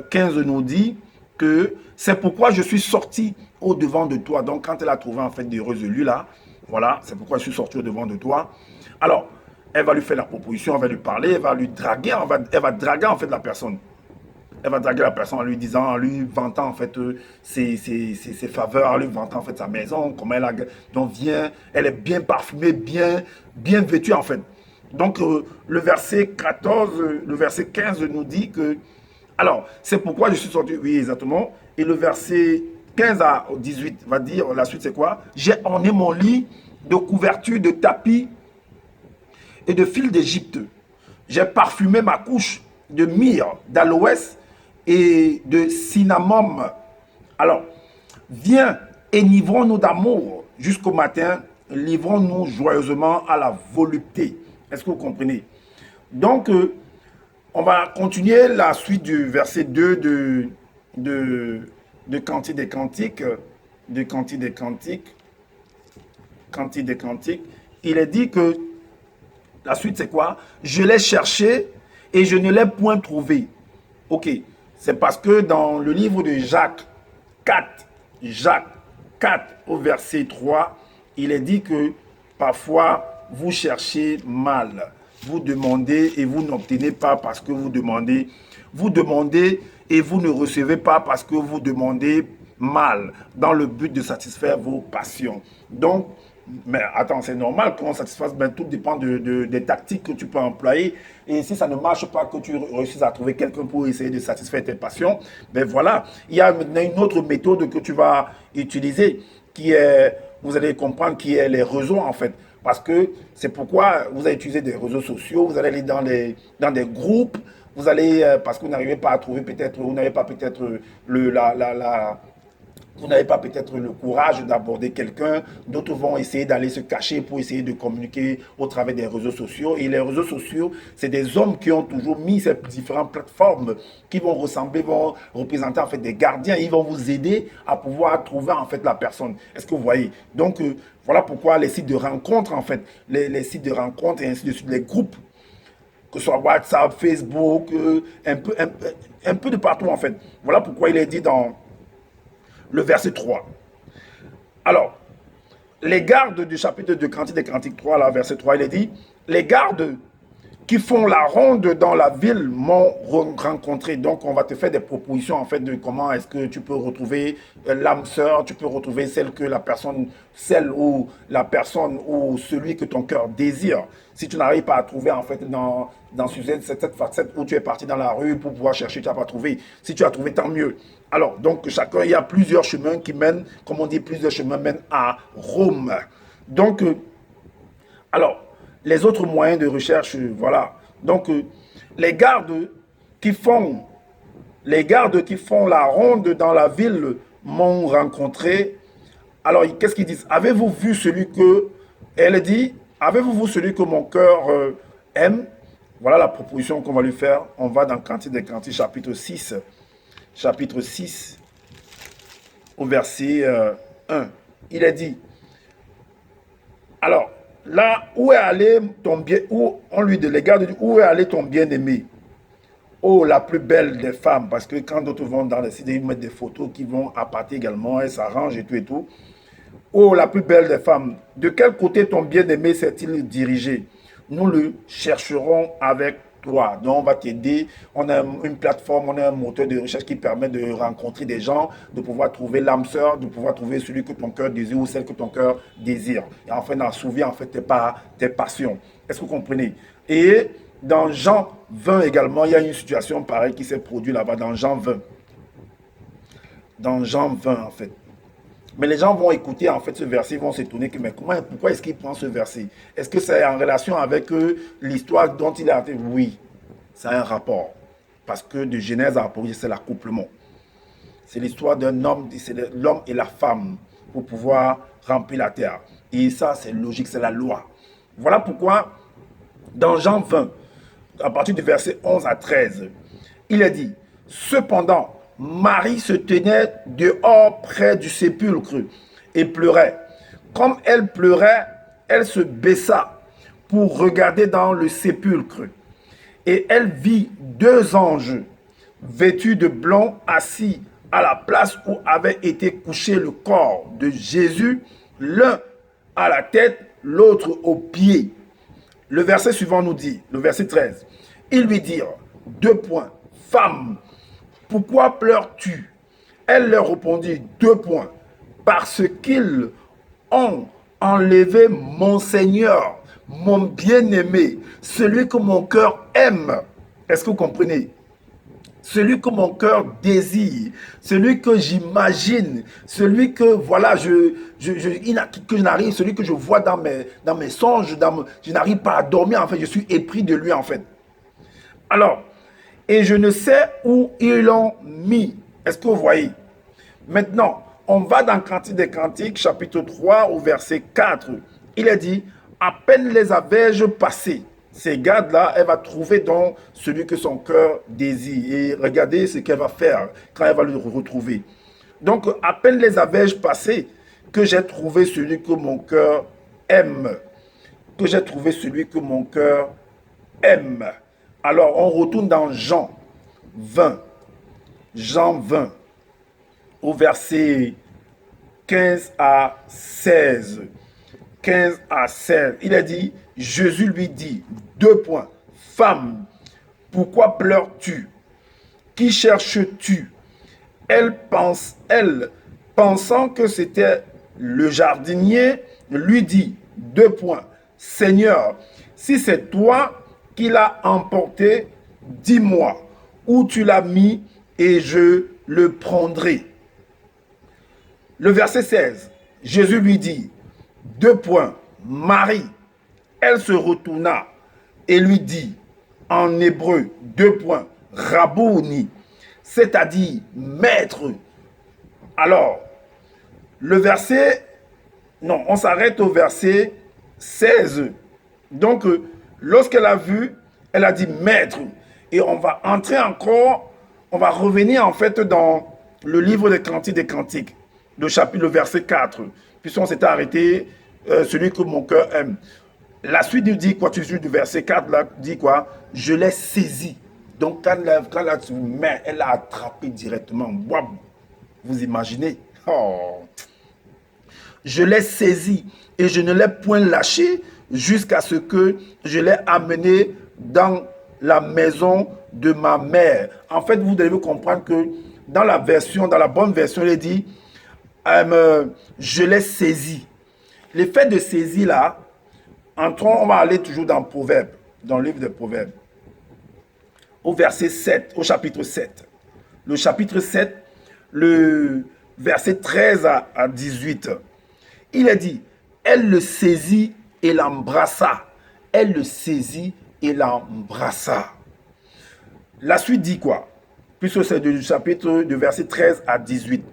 15 nous dit que c'est pourquoi je suis sorti au devant de toi. Donc quand elle a trouvé en fait des résolus là, voilà, c'est pourquoi je suis sorti au devant de toi. Alors, elle va lui faire la proposition, elle va lui parler, elle va lui draguer, elle va draguer en fait la personne. Elle va draguer la personne en lui disant, en lui vantant en fait ses faveurs, en lui vantant en fait sa maison, comment elle a, donc vient, elle est bien parfumée, bien vêtue en fait. Donc le verset 14, le verset 15 nous dit que, alors c'est pourquoi je suis sorti, oui exactement, et le verset 15 à 18 va dire, la suite c'est quoi? J'ai orné mon lit de couvertures, de tapis et de fils d'Égypte. J'ai parfumé ma couche de myrrhe, d'aloès et de cinnamome. Alors, viens, enivrons-nous d'amour jusqu'au matin, livrons-nous joyeusement à la volupté. Est-ce que vous comprenez? Donc, on va continuer la suite du verset 2 de Cantique des Cantiques. De Cantique des Cantiques. Cantique des Cantiques. Il est dit que la suite, c'est quoi? Je l'ai cherché et je ne l'ai point trouvé. Ok, c'est parce que dans le livre de Jacques 4, Jacques 4 au verset 3, il est dit que parfois vous cherchez mal. Vous demandez et vous n'obtenez pas parce que vous demandez. Vous demandez et vous ne recevez pas parce que vous demandez mal, dans le but de satisfaire vos passions. Donc, mais attends, c'est normal qu'on satisfasse, ben, tout dépend des tactiques que tu peux employer. Et si ça ne marche pas, que tu réussisses à trouver quelqu'un pour essayer de satisfaire tes passions, ben voilà, il y a maintenant une autre méthode que tu vas utiliser qui est, vous allez comprendre, qui est les réseaux en fait. Parce que c'est pourquoi vous allez utiliser des réseaux sociaux, vous allez aller dans des groupes, vous allez, parce que vous n'arrivez pas à trouver peut-être, vous n'avez pas peut-être vous n'avez pas peut-être le courage d'aborder quelqu'un, d'autres vont essayer d'aller se cacher pour essayer de communiquer au travers des réseaux sociaux. Et les réseaux sociaux, c'est des hommes qui ont toujours mis ces différentes plateformes qui vont ressembler, vont représenter en fait des gardiens. Ils vont vous aider à pouvoir trouver en fait la personne. Est-ce que vous voyez? Donc, voilà pourquoi les sites de rencontres, en fait, les sites de rencontres et ainsi de suite, les groupes, que ce soit WhatsApp, Facebook, un peu de partout en fait. Voilà pourquoi il est dit dans le verset 3. Alors, les gardes du chapitre de Cantique des Cantiques 3, là, verset 3, il est dit, les gardes qui font la ronde dans la ville m'ont rencontré. Donc, on va te faire des propositions, en fait, de comment est-ce que tu peux retrouver l'âme sœur, tu peux retrouver celle ou la personne ou celui que ton cœur désire. Si tu n'arrives pas à trouver, en fait, dans cette facette où tu es parti dans la rue pour pouvoir chercher, tu n'as pas trouvé. Si tu as trouvé, tant mieux. Alors, donc, chacun, il y a plusieurs chemins qui mènent, comme on dit, plusieurs chemins mènent à Rome. Donc, alors, les autres moyens de recherche, voilà. Donc, les gardes qui font la ronde dans la ville m'ont rencontré. Alors, qu'est-ce qu'ils disent? Avez-vous vu celui que... Elle dit, avez-vous vu celui que mon cœur aime? Voilà la proposition qu'on va lui faire. On va dans Cantique des Cantiques, chapitre 6. Chapitre 6, au verset 1. Il est dit, alors, là, où est allé ton bien, où on lui dit, les gars, où est allé ton bien-aimé? Oh, la plus belle des femmes, parce que quand d'autres vont dans les sites, ils mettent des photos qui vont appâter également, elles s'arrangent et tout et tout. Oh, la plus belle des femmes, de quel côté ton bien-aimé s'est-il dirigé? Nous le chercherons avec toi. Donc, on va t'aider. On a une plateforme, on a un moteur de recherche qui permet de rencontrer des gens, de pouvoir trouver l'âme sœur, de pouvoir trouver celui que ton cœur désire ou celle que ton cœur désire. Et enfin, d'assouvir en fait tes passions. Est-ce que vous comprenez? Et dans Jean 20 également, il y a une situation pareille qui s'est produite là-bas, dans Jean 20. Dans Jean 20, en fait. Mais les gens vont écouter en fait ce verset, ils vont s'étonner que mais pourquoi est-ce qu'il prend ce verset? Est-ce que c'est en relation avec l'histoire dont il a été? Oui, ça a un rapport. Parce que de Genèse à Apocalypse, c'est l'accouplement. C'est l'histoire d'un homme, c'est l'homme et la femme pour pouvoir remplir la terre. Et ça, c'est logique, c'est la loi. Voilà pourquoi, dans Jean 20, à partir du verset 11 à 13, il est dit, cependant, Marie se tenait dehors près du sépulcre et pleurait. Comme elle pleurait, elle se baissa pour regarder dans le sépulcre. Et elle vit deux anges vêtus de blanc assis à la place où avait été couché le corps de Jésus, l'un à la tête, l'autre aux pieds. Le verset suivant nous dit, le verset 13, ils lui dirent, deux points, femme, pourquoi pleures-tu? Elle leur répondit, deux points, parce qu'ils ont enlevé mon Seigneur, mon bien-aimé, celui que mon cœur aime. Est-ce que vous comprenez? Celui que mon cœur désire, celui que j'imagine, celui que voilà, que je n'arrive, celui que je vois dans mes songes, je n'arrive pas à dormir, en fait, je suis épris de lui, en fait. Alors, et je ne sais où ils l'ont mis. Est-ce que vous voyez? Maintenant, on va dans Cantique des Cantiques, chapitre 3, au verset 4. Il est dit, à peine les avais-je passés. Ces gardes-là, elle va trouver donc celui que son cœur désire. Et regardez ce qu'elle va faire quand elle va le retrouver. Donc, à peine les avais-je passés que j'ai trouvé celui que mon cœur aime. Que j'ai trouvé celui que mon cœur aime. Alors, on retourne dans Jean 20. Jean 20, au verset 15 à 16. 15 à 16. Il a dit, Jésus lui dit, deux points. Femme, pourquoi pleures-tu? Qui cherches-tu? Elle, pensant que c'était le jardinier, lui dit, deux points. Seigneur, si c'est toi qui l'as emporté, dis-moi où tu l'as mis et je le prendrai. Le verset 16, Jésus lui dit, deux points, Marie. Elle se retourna et lui dit, en hébreu, deux points, Rabouni, c'est-à-dire maître. Alors, le verset, non, on s'arrête au verset 16. Donc, lorsqu'elle a vu, elle a dit maître. Et on va entrer encore, on va revenir en fait dans le livre des Cantiques, le chapitre, le verset 4, puisqu'on s'était arrêté, celui que mon cœur aime. La suite nous dit quoi? Tu suis du verset 4, là, dit quoi? Je l'ai saisi. Donc, quand la main, elle l'a attrapé directement. Wow. Vous imaginez? Oh. Je l'ai saisi et je ne l'ai point lâché jusqu'à ce que je l'ai amené dans la maison de ma mère. En fait, vous devez comprendre que dans la bonne version, il est dit, je l'ai saisi. L'effet de saisie là, entrons, on va aller toujours dans Proverbes, dans le livre des Proverbes, au verset 7, au chapitre 7. Le chapitre 7, le verset 13 à 18. Il est dit, elle le saisit et l'embrassa. Elle le saisit et l'embrassa. La suite dit quoi? Puisque c'est du chapitre de verset 13 à 18.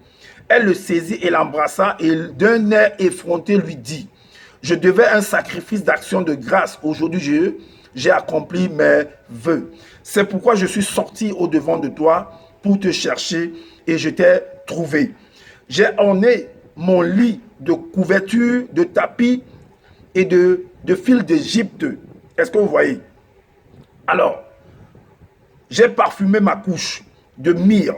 Elle le saisit et l'embrassa et d'un air effronté lui dit, je devais un sacrifice d'action de grâce. Aujourd'hui, j'ai accompli mes vœux. C'est pourquoi je suis sorti au-devant de toi pour te chercher et je t'ai trouvé. J'ai orné mon lit de couverture, de tapis et de fils d'Égypte. Est-ce que vous voyez? Alors, j'ai parfumé ma couche de myrrhe,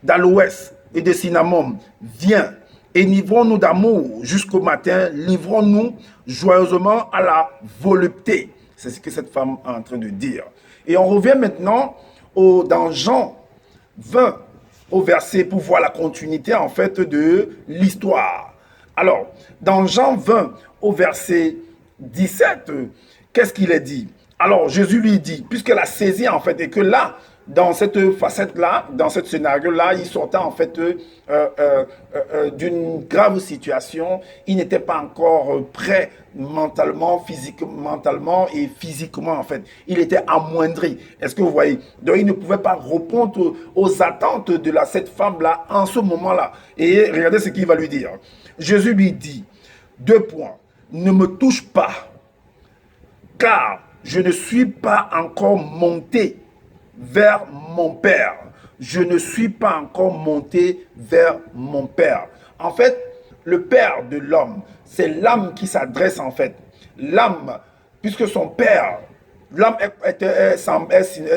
d'aloès et de cinnamon. Viens, enivrons-nous d'amour jusqu'au matin, livrons-nous joyeusement à la volupté. C'est ce que cette femme est en train de dire. Et on revient maintenant dans Jean 20, au verset, pour voir la continuité en fait de l'histoire. Alors, dans Jean 20, au verset 17, qu'est-ce qu'il est dit? Alors, Jésus lui dit, puisqu'elle a saisi en fait, et que là, dans cette facette-là, dans ce scénario-là, il sortait en fait d'une grave situation. Il n'était pas encore prêt mentalement et physiquement en fait. Il était amoindri. Est-ce que vous voyez? Donc il ne pouvait pas répondre aux attentes de cette femme-là en ce moment-là. Et regardez ce qu'il va lui dire. Jésus lui dit, deux points, ne me touche pas, car je ne suis pas encore monté vers mon Père. Je ne suis pas encore monté vers mon Père. En fait, le Père de l'homme, c'est l'âme qui s'adresse en fait. L'âme, puisque son Père, l'âme est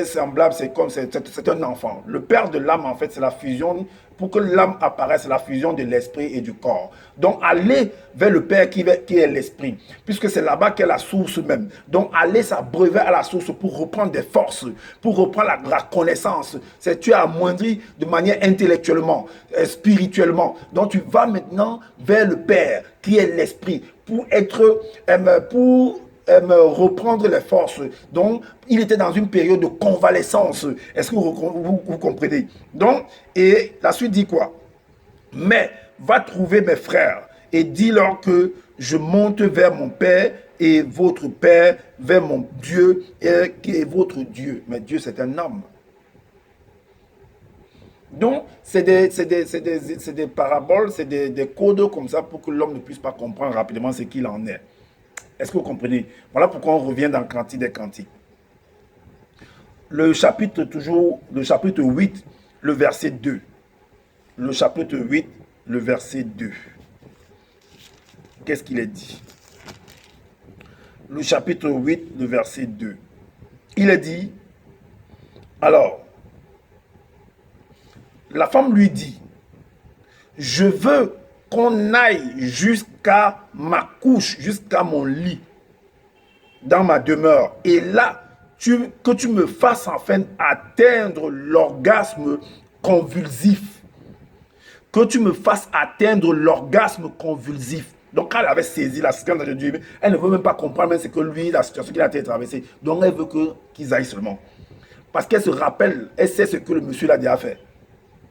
semblable, c'est un enfant. Le Père de l'âme, en fait, c'est la fusion, pour que l'âme apparaisse, la fusion de l'esprit et du corps. Donc, aller vers le Père qui est l'esprit, puisque c'est là-bas qu'est la source même. Donc, aller s'abreuver à la source pour reprendre des forces, pour reprendre la connaissance. C'est tu es amoindri de manière intellectuellement, spirituellement. Donc, tu vas maintenant vers le Père qui est l'esprit pour reprendre les forces. Donc, il était dans une période de convalescence. Est-ce que vous comprenez? Donc, et la suite dit quoi? Mais va trouver mes frères et dis-leur que je monte vers mon Père et votre père, vers mon Dieu qui est votre Dieu. Mais Dieu, c'est un homme. Donc, c'est des paraboles, c'est des codes comme ça pour que l'homme ne puisse pas comprendre rapidement ce qu'il en est. Est-ce que vous comprenez? Voilà pourquoi on revient dans Cantique des Cantiques. Le chapitre 8, le verset 2. Le chapitre 8, le verset 2. Qu'est-ce qu'il est dit? Le chapitre 8, le verset 2. Il est dit, alors, la femme lui dit, je veux qu'on aille jusqu'à ma couche, jusqu'à mon lit, dans ma demeure. Et là, que tu me fasses enfin atteindre l'orgasme convulsif. Que tu me fasses atteindre l'orgasme convulsif. Donc, quand elle avait saisi la situation de Dieu, elle ne veut même pas comprendre même ce que lui, la situation qu'il a été traversée. Donc, elle veut qu'ils aillent seulement. Parce qu'elle se rappelle, elle sait ce que le monsieur l'a déjà fait.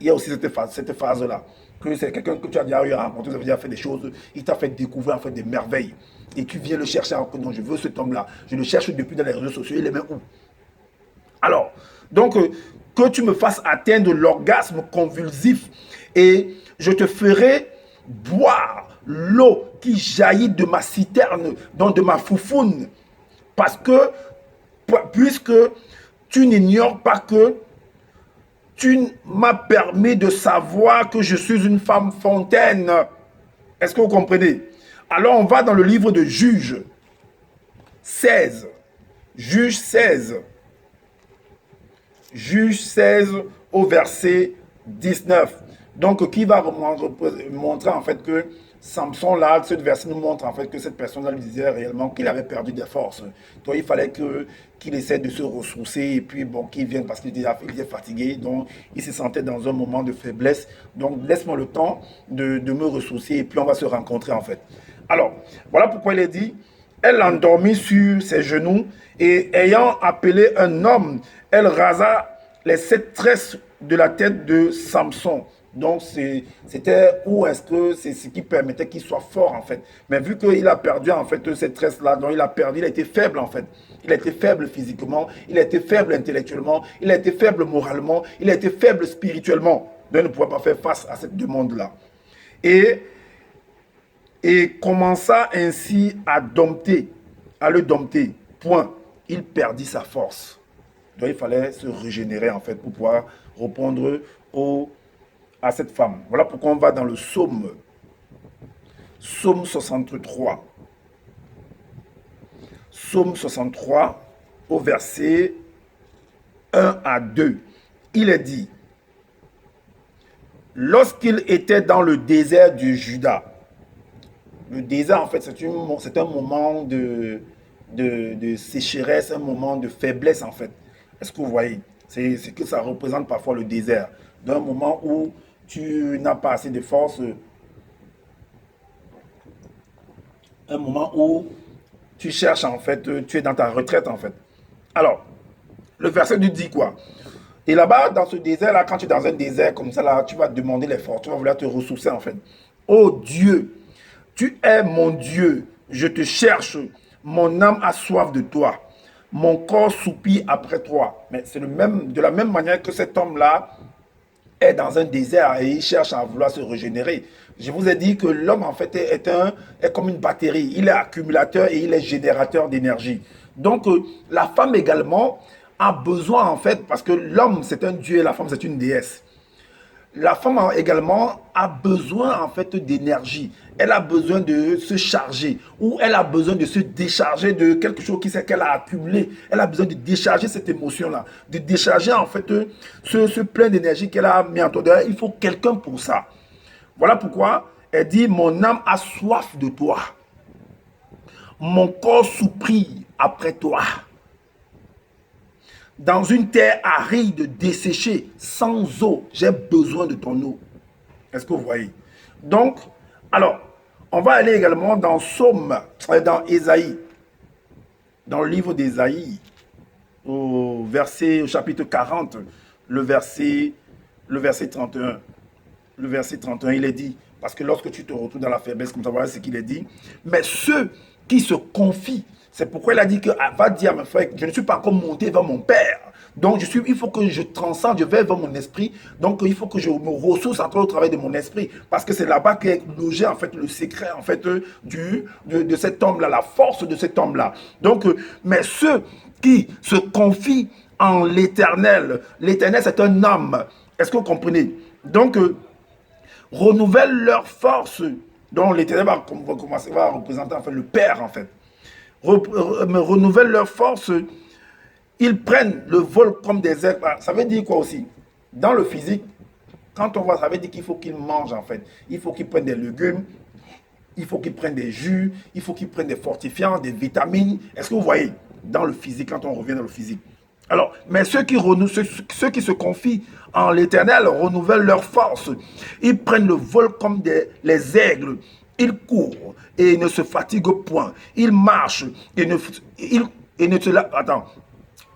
Il y a aussi cette phase-là. Que c'est quelqu'un que tu as déjà eu à rencontrer, tu as déjà fait des choses, il t'a fait découvrir en fait des merveilles. Et tu viens le chercher encore. Donc, je veux cet homme-là. Je le cherche depuis dans les réseaux sociaux. Il est même où? Alors, donc, que tu me fasses atteindre l'orgasme convulsif et je te ferai boire l'eau qui jaillit de ma citerne, donc de ma foufoune. Parce que, puisque tu n'ignores pas que tu m'as permis de savoir que je suis une femme fontaine. Est-ce que vous comprenez? Alors on va dans le livre de Juge 16. Juge 16. Juge 16 au verset 19. Donc qui va montrer en fait que Samson là, ce verset nous montre en fait que cette personne-là lui disait réellement qu'il avait perdu des forces. Donc il fallait qu'il essaie de se ressourcer et puis bon, qu'il vienne parce qu'il était fatigué. Donc il se sentait dans un moment de faiblesse. Donc laisse-moi le temps de me ressourcer et puis on va se rencontrer en fait. Alors, voilà pourquoi il est dit, elle l'endormit sur ses genoux et ayant appelé un homme, elle rasa les 7 tresses de la tête de Samson. Donc, c'était où est-ce que c'est ce qui permettait qu'il soit fort, en fait. Mais vu qu'il a perdu, en fait, cette tresse-là, donc il a perdu, il a été faible, en fait. Il a été faible physiquement, il a été faible intellectuellement, il a été faible moralement, il a été faible spirituellement. Donc, il ne pouvait pas faire face à cette demande-là. Et commença ainsi à le dompter. Point. Il perdit sa force. Donc, il fallait se régénérer, en fait, pour pouvoir répondre à cette femme. Voilà pourquoi on va dans le psaume 63. Psaume 63, au verset 1 à 2. Il est dit, lorsqu'il était dans le désert du Juda, le désert, en fait, c'est un moment de sécheresse, un moment de faiblesse, en fait. Est-ce que vous voyez? C'est ce que ça représente parfois le désert. D'un moment où tu n'as pas assez de force, un moment où tu cherches, en fait, tu es dans ta retraite, en fait. Alors, le verset nous dit quoi? Et là-bas, dans ce désert-là, quand tu es dans un désert comme ça, là, tu vas demander l'effort, tu vas vouloir te ressourcer, en fait. Oh Dieu, tu es mon Dieu, je te cherche, mon âme a soif de toi, mon corps soupire après toi. Mais c'est de la même manière que cet homme-là est dans un désert et il cherche à vouloir se régénérer. Je vous ai dit que l'homme, en fait, est comme une batterie. Il est accumulateur et il est générateur d'énergie. Donc, la femme également a besoin, en fait, parce que l'homme, c'est un dieu et la femme, c'est une déesse. La femme également a besoin en fait d'énergie. Elle a besoin de se charger ou elle a besoin de se décharger de quelque chose qu'elle a accumulé. Elle a besoin de décharger cette émotion-là, de décharger en fait ce plein d'énergie qu'elle a mis en toi. Il faut quelqu'un pour ça. Voilà pourquoi elle dit, mon âme a soif de toi. Mon corps soupire après toi. Dans une terre aride, desséchée, sans eau, j'ai besoin de ton eau. Est-ce que vous voyez? Donc, alors, on va aller également dans dans Ésaïe, dans le livre d'Ésaïe, au chapitre 40, le verset 31. Le verset 31, il est dit, parce que lorsque tu te retrouves dans la faiblesse, comme ça, voilà ce qu'il est dit. Mais ceux qui se confie. C'est pourquoi il a dit que va dire à mes frères, je ne suis pas encore monté vers mon Père. Donc, il faut que je transcende, je vais vers mon esprit. Donc, il faut que je me ressource au travail de mon esprit. Parce que c'est là-bas qu'est logé, en fait, le secret, en fait, de cet homme-là, la force de cet homme-là. Donc, mais ceux qui se confient en l'éternel, l'éternel, c'est un homme. Est-ce que vous comprenez? Donc, renouvellent leur force. Donc, l'éternel va représenter, en fait, le Père, en fait. Renouvellent leur force. Ils prennent le vol comme des aigles. Ça veut dire quoi aussi? Dans le physique, quand on voit, ça veut dire qu'il faut qu'ils mangent en fait. Il faut qu'ils prennent des légumes, il faut qu'ils prennent des jus, il faut qu'ils prennent des fortifiants, des vitamines. Est-ce que vous voyez? Dans le physique, quand on revient dans le physique. Alors, mais ceux qui se confient en l'Éternel renouvellent leur force. Ils prennent le vol comme les aigles. Ils courent et ne se fatiguent point. Ils marchent et ne se...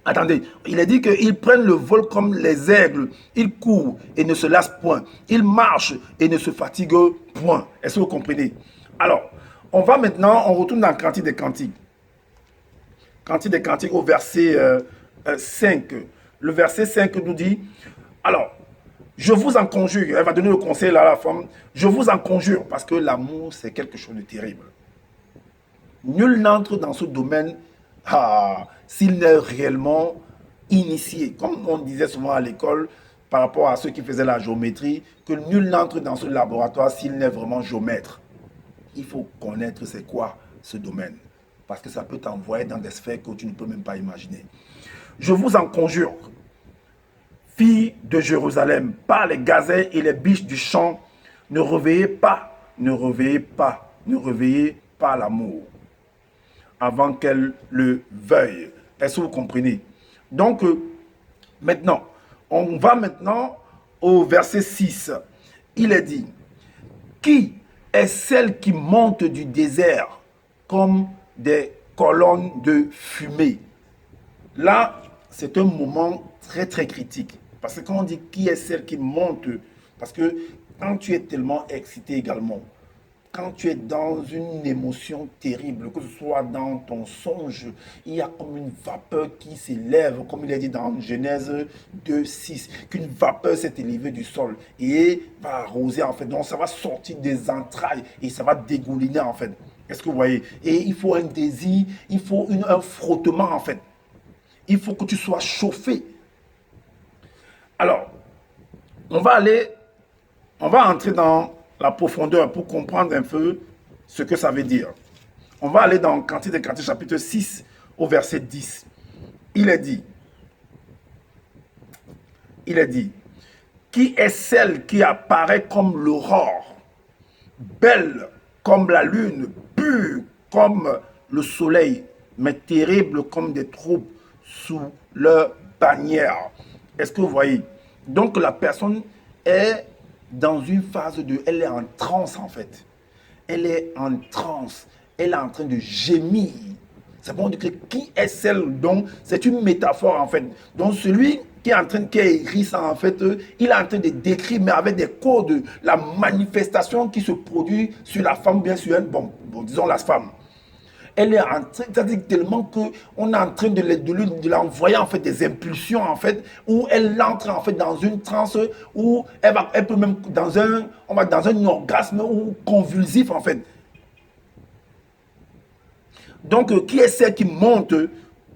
Attendez, il a dit qu'ils prennent le vol comme les aigles. Ils courent et ne se lassent point. Ils marchent et ne se fatiguent point. Est-ce que vous comprenez? Alors, on va maintenant, on retourne dans Cantique des Cantiques. Cantique des Cantiques au verset 5. Le verset 5 nous dit, alors, je vous en conjure, elle va donner le conseil là à la femme, je vous en conjure, parce que l'amour, c'est quelque chose de terrible. Nul n'entre dans ce domaine s'il n'est réellement initié. Comme on disait souvent à l'école, par rapport à ceux qui faisaient la géométrie, que nul n'entre dans ce laboratoire s'il n'est vraiment géomètre. Il faut connaître c'est quoi ce domaine, parce que ça peut t'envoyer dans des sphères que tu ne peux même pas imaginer. Je vous en conjure, filles de Jérusalem, par les gazelles et les biches du champ, ne réveillez pas, ne réveillez pas, ne réveillez pas l'amour avant qu'elle le veuille. Est-ce que vous comprenez? Donc, maintenant, on va maintenant au verset 6. Il est dit, qui est celle qui monte du désert comme des colonnes de fumée? Là, c'est un moment très très critique. Parce que quand on dit qui est celle qui monte, parce que quand tu es tellement excité également, quand tu es dans une émotion terrible, que ce soit dans ton songe, il y a comme une vapeur qui s'élève, comme il est dit dans Genèse 2:6, qu'une vapeur s'est élevée du sol et va arroser en fait. Donc ça va sortir des entrailles et ça va dégouliner en fait. Est-ce que vous voyez? Et il faut un désir, il faut un frottement en fait. Il faut que tu sois chauffé. Alors, on va entrer dans la profondeur pour comprendre un peu ce que ça veut dire. On va aller dans Cantique des Cantiques chapitre 6 au verset 10. Il est dit, qui est celle qui apparaît comme l'aurore, belle comme la lune, pure comme le soleil, mais terrible comme des troupes sous leur bannière. Est-ce que vous voyez? Donc la personne est dans une phase elle est en transe en fait. Elle est en transe. Elle est en train de gémir. C'est bon de dire qui est celle dont c'est une métaphore en fait. Donc celui qui a écrit ça en fait, il est en train de décrire mais avec des codes la manifestation qui se produit sur la femme, bien sûr, bon disons la femme. Elle est en train, c'est-à-dire tellement qu'on est en train de l'envoyer en fait des impulsions en fait, où elle entre en fait dans une transe, où elle peut même dans un orgasme ou convulsif en fait. Donc, qui est celle qui monte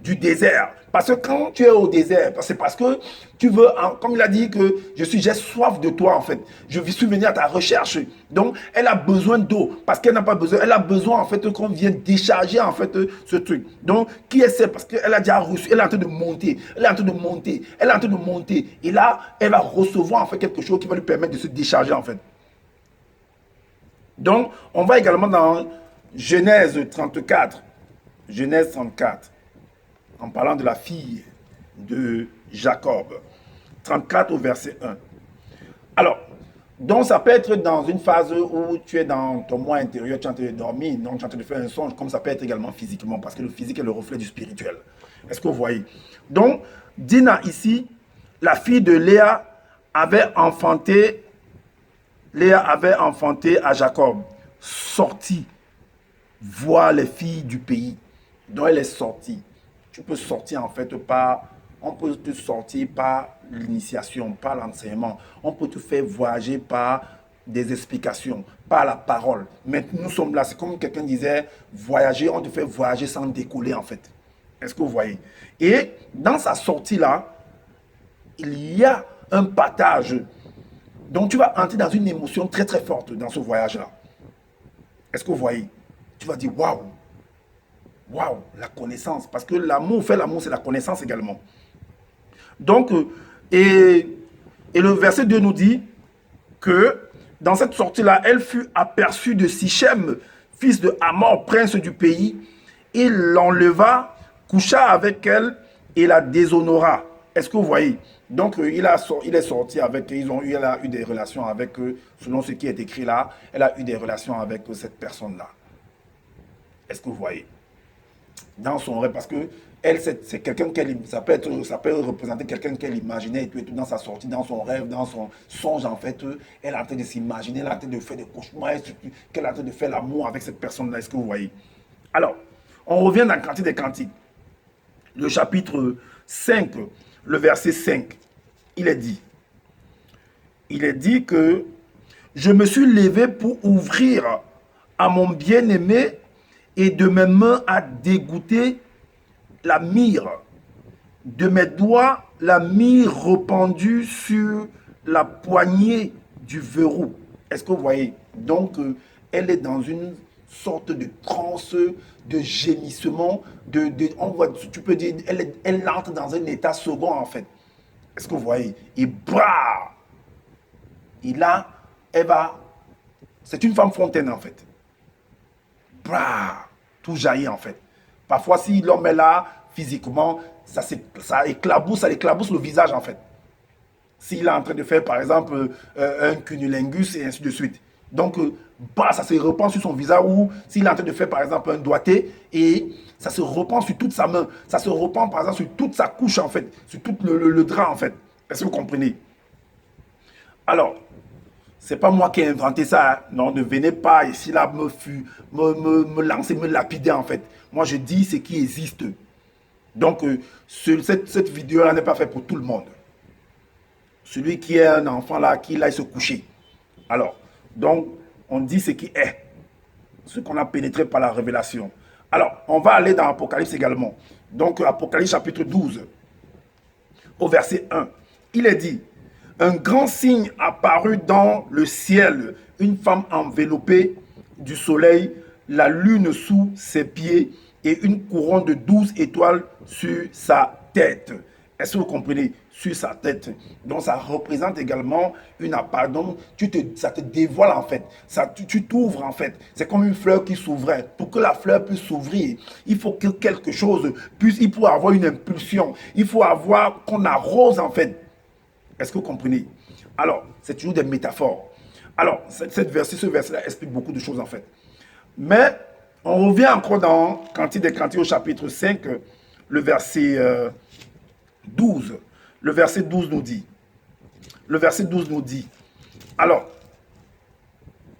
du désert? Parce que quand tu es au désert, c'est parce que tu veux, comme il a dit que j'ai soif de toi en fait. Je suis venu à ta recherche. Donc, elle a besoin d'eau parce qu'elle n'a pas besoin. Elle a besoin en fait qu'on vienne décharger en fait ce truc. Donc, qui est celle? Parce qu'elle a déjà reçu, elle est en train de monter. Elle est en train de monter. Elle est en train de monter. Et là, elle va recevoir en fait quelque chose qui va lui permettre de se décharger en fait. Donc, on va également dans Genèse 34. Genèse 34. En parlant de la fille de Jacob. 34 au verset 1. Alors, donc ça peut être dans une phase où tu es dans ton moi intérieur, tu es en train de dormir, donc tu es en train de faire un songe, comme ça peut être également physiquement, parce que le physique est le reflet du spirituel. Est-ce que vous voyez? Donc, Dina ici, la fille de Léa avait enfanté à Jacob, sorti voir les filles du pays. Donc elle est sortie. Tu peux sortir en fait par, on peut te sortir par l'initiation, par l'enseignement. On peut te faire voyager par des explications, par la parole. Mais nous sommes là, c'est comme quelqu'un disait, voyager, on te fait voyager sans décoller en fait. Est-ce que vous voyez? Et dans sa sortie là, il y a un partage. Donc tu vas entrer dans une émotion très très forte dans ce voyage là. Est-ce que vous voyez? Tu vas dire waouh, waouh, la connaissance. Parce que l'amour, faire l'amour, c'est la connaissance également. Donc, et le verset 2 nous dit que dans cette sortie-là, elle fut aperçue de Sichem, fils de Hamor, prince du pays. Il l'enleva, coucha avec elle et la déshonora. Est-ce que vous voyez? Donc, il est sorti avec, elle a eu des relations avec eux, selon ce qui est écrit là. Elle a eu des relations avec cette personne-là. Est-ce que vous voyez? Dans son rêve, parce que elle, c'est quelqu'un qu'elle, ça peut représenter quelqu'un qu'elle imaginait et tout, dans sa sortie, dans son rêve, dans son songe, en fait, elle est en train de s'imaginer, elle est en train de faire des cauchemars, qu'elle est en train de faire l'amour avec cette personne-là. Est-ce que vous voyez? Alors, on revient dans Cantique des Cantiques, le chapitre 5, le verset 5. Il est dit que je me suis levé pour ouvrir à mon bien-aimé et de mes mains à dégoûter la myrrhe, de mes doigts la myrrhe répandue sur la poignée du verrou. Est-ce que vous voyez? Donc, elle est dans une sorte de transe, de gémissement, tu peux dire, elle entre dans un état second en fait. Est-ce que vous voyez? Et bah! Et là, c'est une femme fontaine en fait. Bah! Tout jaillit en fait. Parfois, si l'homme est là, physiquement, ça éclabousse le visage en fait. S'il est en train de faire, par exemple, un cunnilingus et ainsi de suite. Donc, bah, ça se répand sur son visage, ou s'il est en train de faire, par exemple, un doigté, et ça se répand sur toute sa main. Ça se répand, par exemple, sur toute sa couche, en fait, sur tout le drap, en fait. Est-ce que vous comprenez? Alors, c'est pas moi qui ai inventé ça. Hein. Non, ne venez pas ici, là, me lancer, me lapider, en fait. Moi, je dis ce qui existe. Donc, cette vidéo-là n'est pas faite pour tout le monde. Celui qui est un enfant, là, qu'il aille se coucher. Alors, donc, on dit ce qui est. Ce qu'on a pénétré par la révélation. Alors, on va aller dans Apocalypse également. Donc, Apocalypse chapitre 12, au verset 1. Il est dit, un grand signe apparut dans le ciel, une femme enveloppée du soleil, la lune sous ses pieds et une couronne de 12 étoiles sur sa tête. Est-ce que vous comprenez? Sur sa tête. Donc ça représente également une apparence. Ça te dévoile en fait. Tu t'ouvres en fait. C'est comme une fleur qui s'ouvrait. Pour que la fleur puisse s'ouvrir, il faut que quelque chose puisse, il faut avoir une impulsion. Il faut avoir qu'on arrose en fait. Est-ce que vous comprenez? Alors, c'est toujours des métaphores. Alors, ce verset-là explique beaucoup de choses en fait. Mais, on revient encore dans Cantique des Cantiques au chapitre 5, le verset 12. Le verset 12 nous dit. Alors,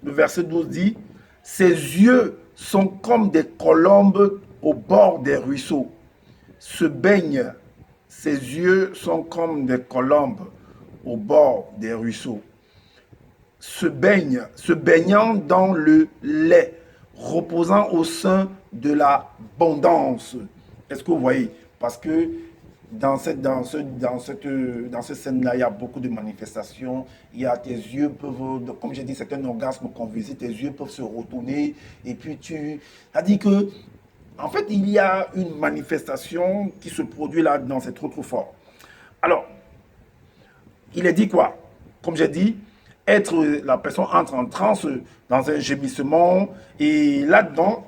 le verset 12 dit, ses yeux sont comme des colombes au bord des ruisseaux. Se baignent. Ses yeux sont comme des colombes au bord des ruisseaux. Se baignant dans le lait, reposant au sein de l'abondance. Est-ce que vous voyez? Parce que dans cette scène-là, il y a beaucoup de manifestations. Il y a tes yeux peuvent, comme j'ai dit, c'est un orgasme qu'on visite, tes yeux peuvent se retourner. Et puis ça dit que, en fait, il y a une manifestation qui se produit là dans c'est trop fort. Alors, il est dit quoi? Comme j'ai dit, la personne entre en transe dans un gémissement et là-dedans,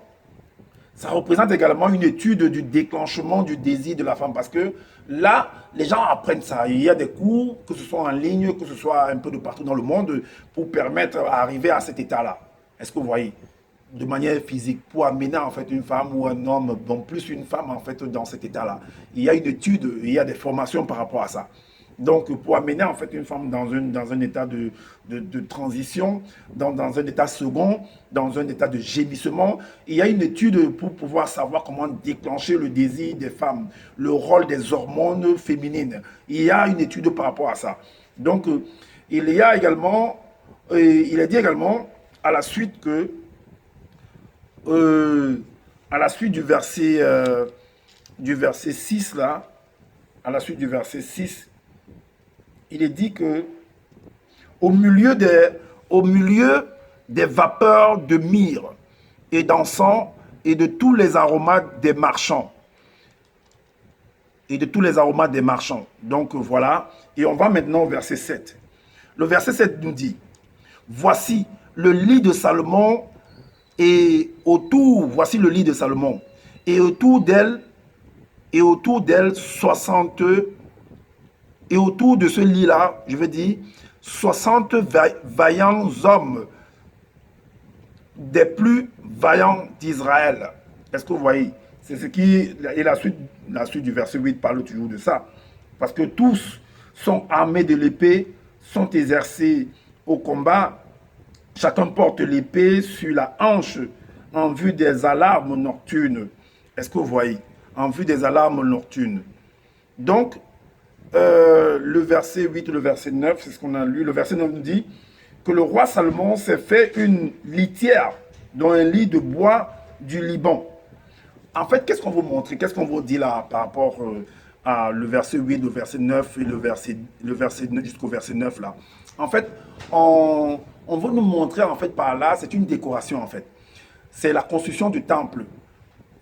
ça représente également une étude du déclenchement du désir de la femme parce que là, les gens apprennent ça. Il y a des cours, que ce soit en ligne, que ce soit un peu de partout dans le monde, pour permettre d'arriver à cet état-là. Est-ce que vous voyez? De manière physique, pour amener en fait une femme ou un homme, bon plus une femme en fait dans cet état-là. Il y a une étude, il y a des formations par rapport à ça. Donc, pour amener en fait une femme dans un état de transition, dans un état second, dans un état de gémissement, il y a une étude pour pouvoir savoir comment déclencher le désir des femmes, le rôle des hormones féminines. Il y a une étude par rapport à ça. Donc, il y a également, il est dit également à la suite que, euh, à la suite du verset 6 là, à la suite du verset 6, il est dit que au milieu des vapeurs de myrrhe et d'encens et de tous les aromates des marchands. Et de tous les aromates des marchands. Donc voilà. Et on va maintenant au verset 7. Le verset 7 nous dit, voici le lit de Salomon et autour, voici le lit de Salomon. Et autour d'elle 60, et autour de ce lit-là, je veux dire, 60 vaillants hommes, des plus vaillants d'Israël. Est-ce que vous voyez? C'est ce qui. Et la suite du verset 8 parle toujours de ça. Parce que tous sont armés de l'épée, sont exercés au combat. Chacun porte l'épée sur la hanche en vue des alarmes nocturnes. Est-ce que vous voyez? En vue des alarmes nocturnes. Donc, le verset 8 et le verset 9, c'est ce qu'on a lu. Le verset 9 nous dit que le roi Salomon s'est fait une litière dans un lit de bois du Liban. En fait, qu'est-ce qu'on vous montre? Qu'est-ce qu'on vous dit là par rapport à le verset 8, le verset 9 et le verset jusqu'au verset 9 là? En fait, on veut nous montrer en fait par là, c'est une décoration en fait. C'est la construction du temple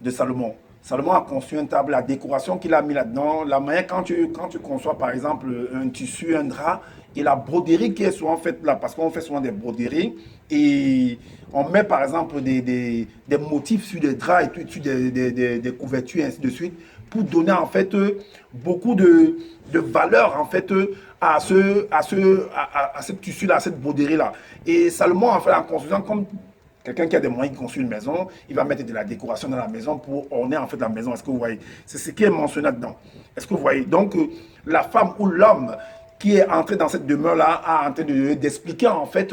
de Salomon. Salomon a conçu un temple, la décoration qu'il a mis là-dedans, la manière quand tu conçois par exemple un tissu, un drap, et la broderie qui est souvent faite là, parce qu'on fait souvent des broderies, et on met par exemple des motifs sur des draps et tout, sur des couvertures et ainsi de suite, pour donner en fait beaucoup de valeur en fait à ce tissu-là, à cette broderie-là. Et Salomon en fait en construisant comme quelqu'un qui a des moyens de construire une maison, il va mettre de la décoration dans la maison pour orner en fait la maison. Est-ce que vous voyez? C'est ce qui est mentionné dedans. Est-ce que vous voyez? Donc, la femme ou l'homme qui est entré dans cette demeure-là a en train d'expliquer en fait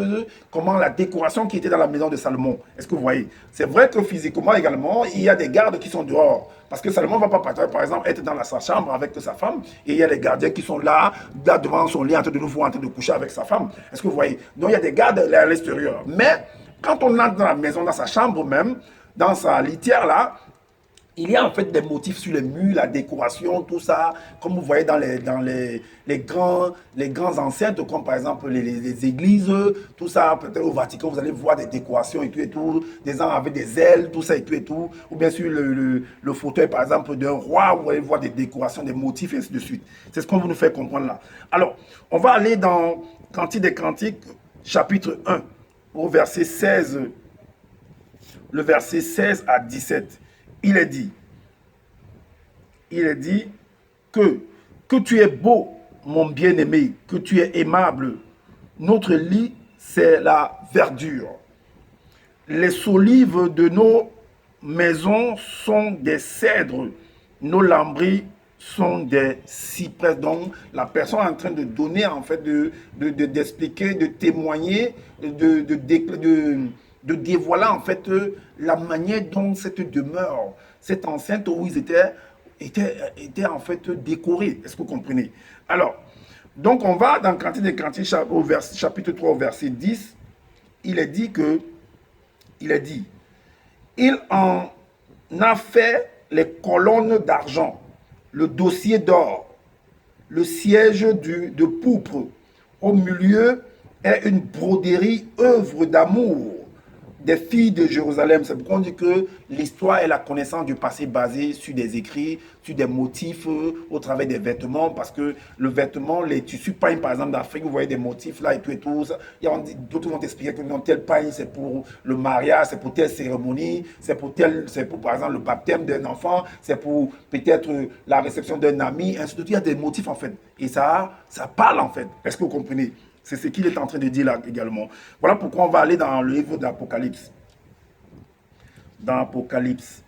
comment la décoration qui était dans la maison de Salomon. Est-ce que vous voyez? C'est vrai que physiquement également, il y a des gardes qui sont dehors. Parce que Salomon ne va pas, par exemple, être dans sa chambre avec sa femme et il y a les gardiens qui sont là devant son lit en train de nous voir en train de coucher avec sa femme. Est-ce que vous voyez? Donc, il y a des gardes à l'extérieur. Mais quand on entre dans la maison, dans sa chambre même, dans sa litière là, il y a en fait des motifs sur les murs, la décoration, tout ça, comme vous voyez dans les grands enceintes, comme par exemple les églises, tout ça, peut-être au Vatican, vous allez voir des décorations et tout, des gens avec des ailes, tout ça et tout, ou bien sûr le fauteuil par exemple d'un roi, vous allez voir des décorations, des motifs et ainsi de suite. C'est ce qu'on veut nous faire comprendre là. Alors, on va aller dans Cantique des Cantiques, chapitre 1, au verset 16, le verset 16 à 17. Il est dit que tu es beau, mon bien-aimé, que tu es aimable. Notre lit, c'est la verdure. Les solives de nos maisons sont des cèdres. Nos lambris sont des cyprès. Donc, la personne est en train de donner, en fait, d'expliquer, de témoigner, de dévoiler, en fait, la manière dont cette demeure, cette enceinte où ils étaient en fait décorés. Est-ce que vous comprenez? Alors, donc on va dans Cantique des Cantiques, chapitre 3, au verset 10. Il est dit, il en a fait les colonnes d'argent, le dossier d'or, le siège de pourpre. Au milieu est une broderie, œuvre d'amour des filles de Jérusalem. C'est pourquoi on dit que l'histoire est la connaissance du passé basée sur des écrits, sur des motifs au travers des vêtements, parce que le vêtement, les tissus pagne par exemple d'Afrique, vous voyez des motifs là et tout et tout. D'autres vont t'expliquer que non, tel pagne c'est pour le mariage, c'est pour telle cérémonie, c'est pour par exemple le baptême d'un enfant, c'est pour peut-être la réception d'un ami, ainsi de suite. Il y a des motifs en fait. Et ça parle en fait. Est-ce que vous comprenez? C'est ce qu'il est en train de dire là également. Voilà pourquoi on va aller dans le livre d'Apocalypse. Dans Apocalypse,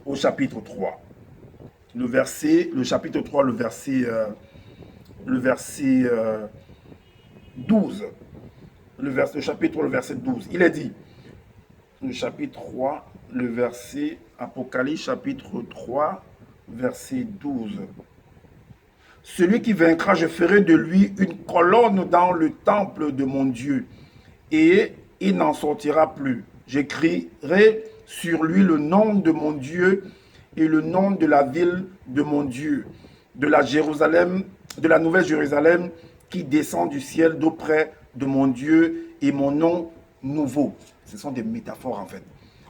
au chapitre 3. Le chapitre 3, le le verset 12. Le chapitre 3, le verset 12. Il est dit, le chapitre 3, le verset, Apocalypse chapitre 3, verset 12. Celui qui vaincra, je ferai de lui une colonne dans le temple de mon Dieu, et il n'en sortira plus. J'écrirai sur lui le nom de mon Dieu et le nom de la ville de mon Dieu, de la Jérusalem, de la nouvelle Jérusalem qui descend du ciel d'auprès de mon Dieu et mon nom nouveau. Ce sont des métaphores en fait.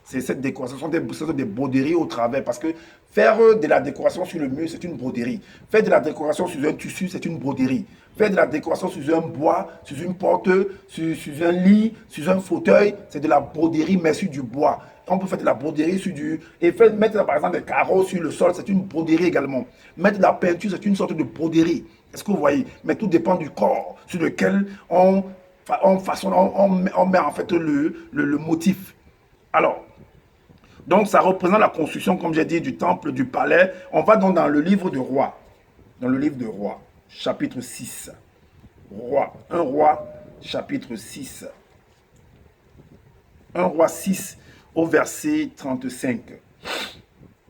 C'est cette décoration, ce sont des broderies au travers, parce que faire de la décoration sur le mur, c'est une broderie. Faire de la décoration sur un tissu, c'est une broderie. Faire de la décoration sur un bois, sur une porte, sur un lit, sur un fauteuil, c'est de la broderie, mais sur du bois. On peut faire de la broderie sur du... Et mettre par exemple des carreaux sur le sol, c'est une broderie également. Mettre de la peinture, c'est une sorte de broderie. Est-ce que vous voyez? Mais tout dépend du corps sur lequel on met en fait le motif. Alors, donc ça représente la construction, comme j'ai dit, du temple, du palais. On va donc dans le livre de Rois. Dans le livre de Rois, chapitre 6. Roi, 1 Roi, chapitre 6. 1 Roi 6 au verset 35.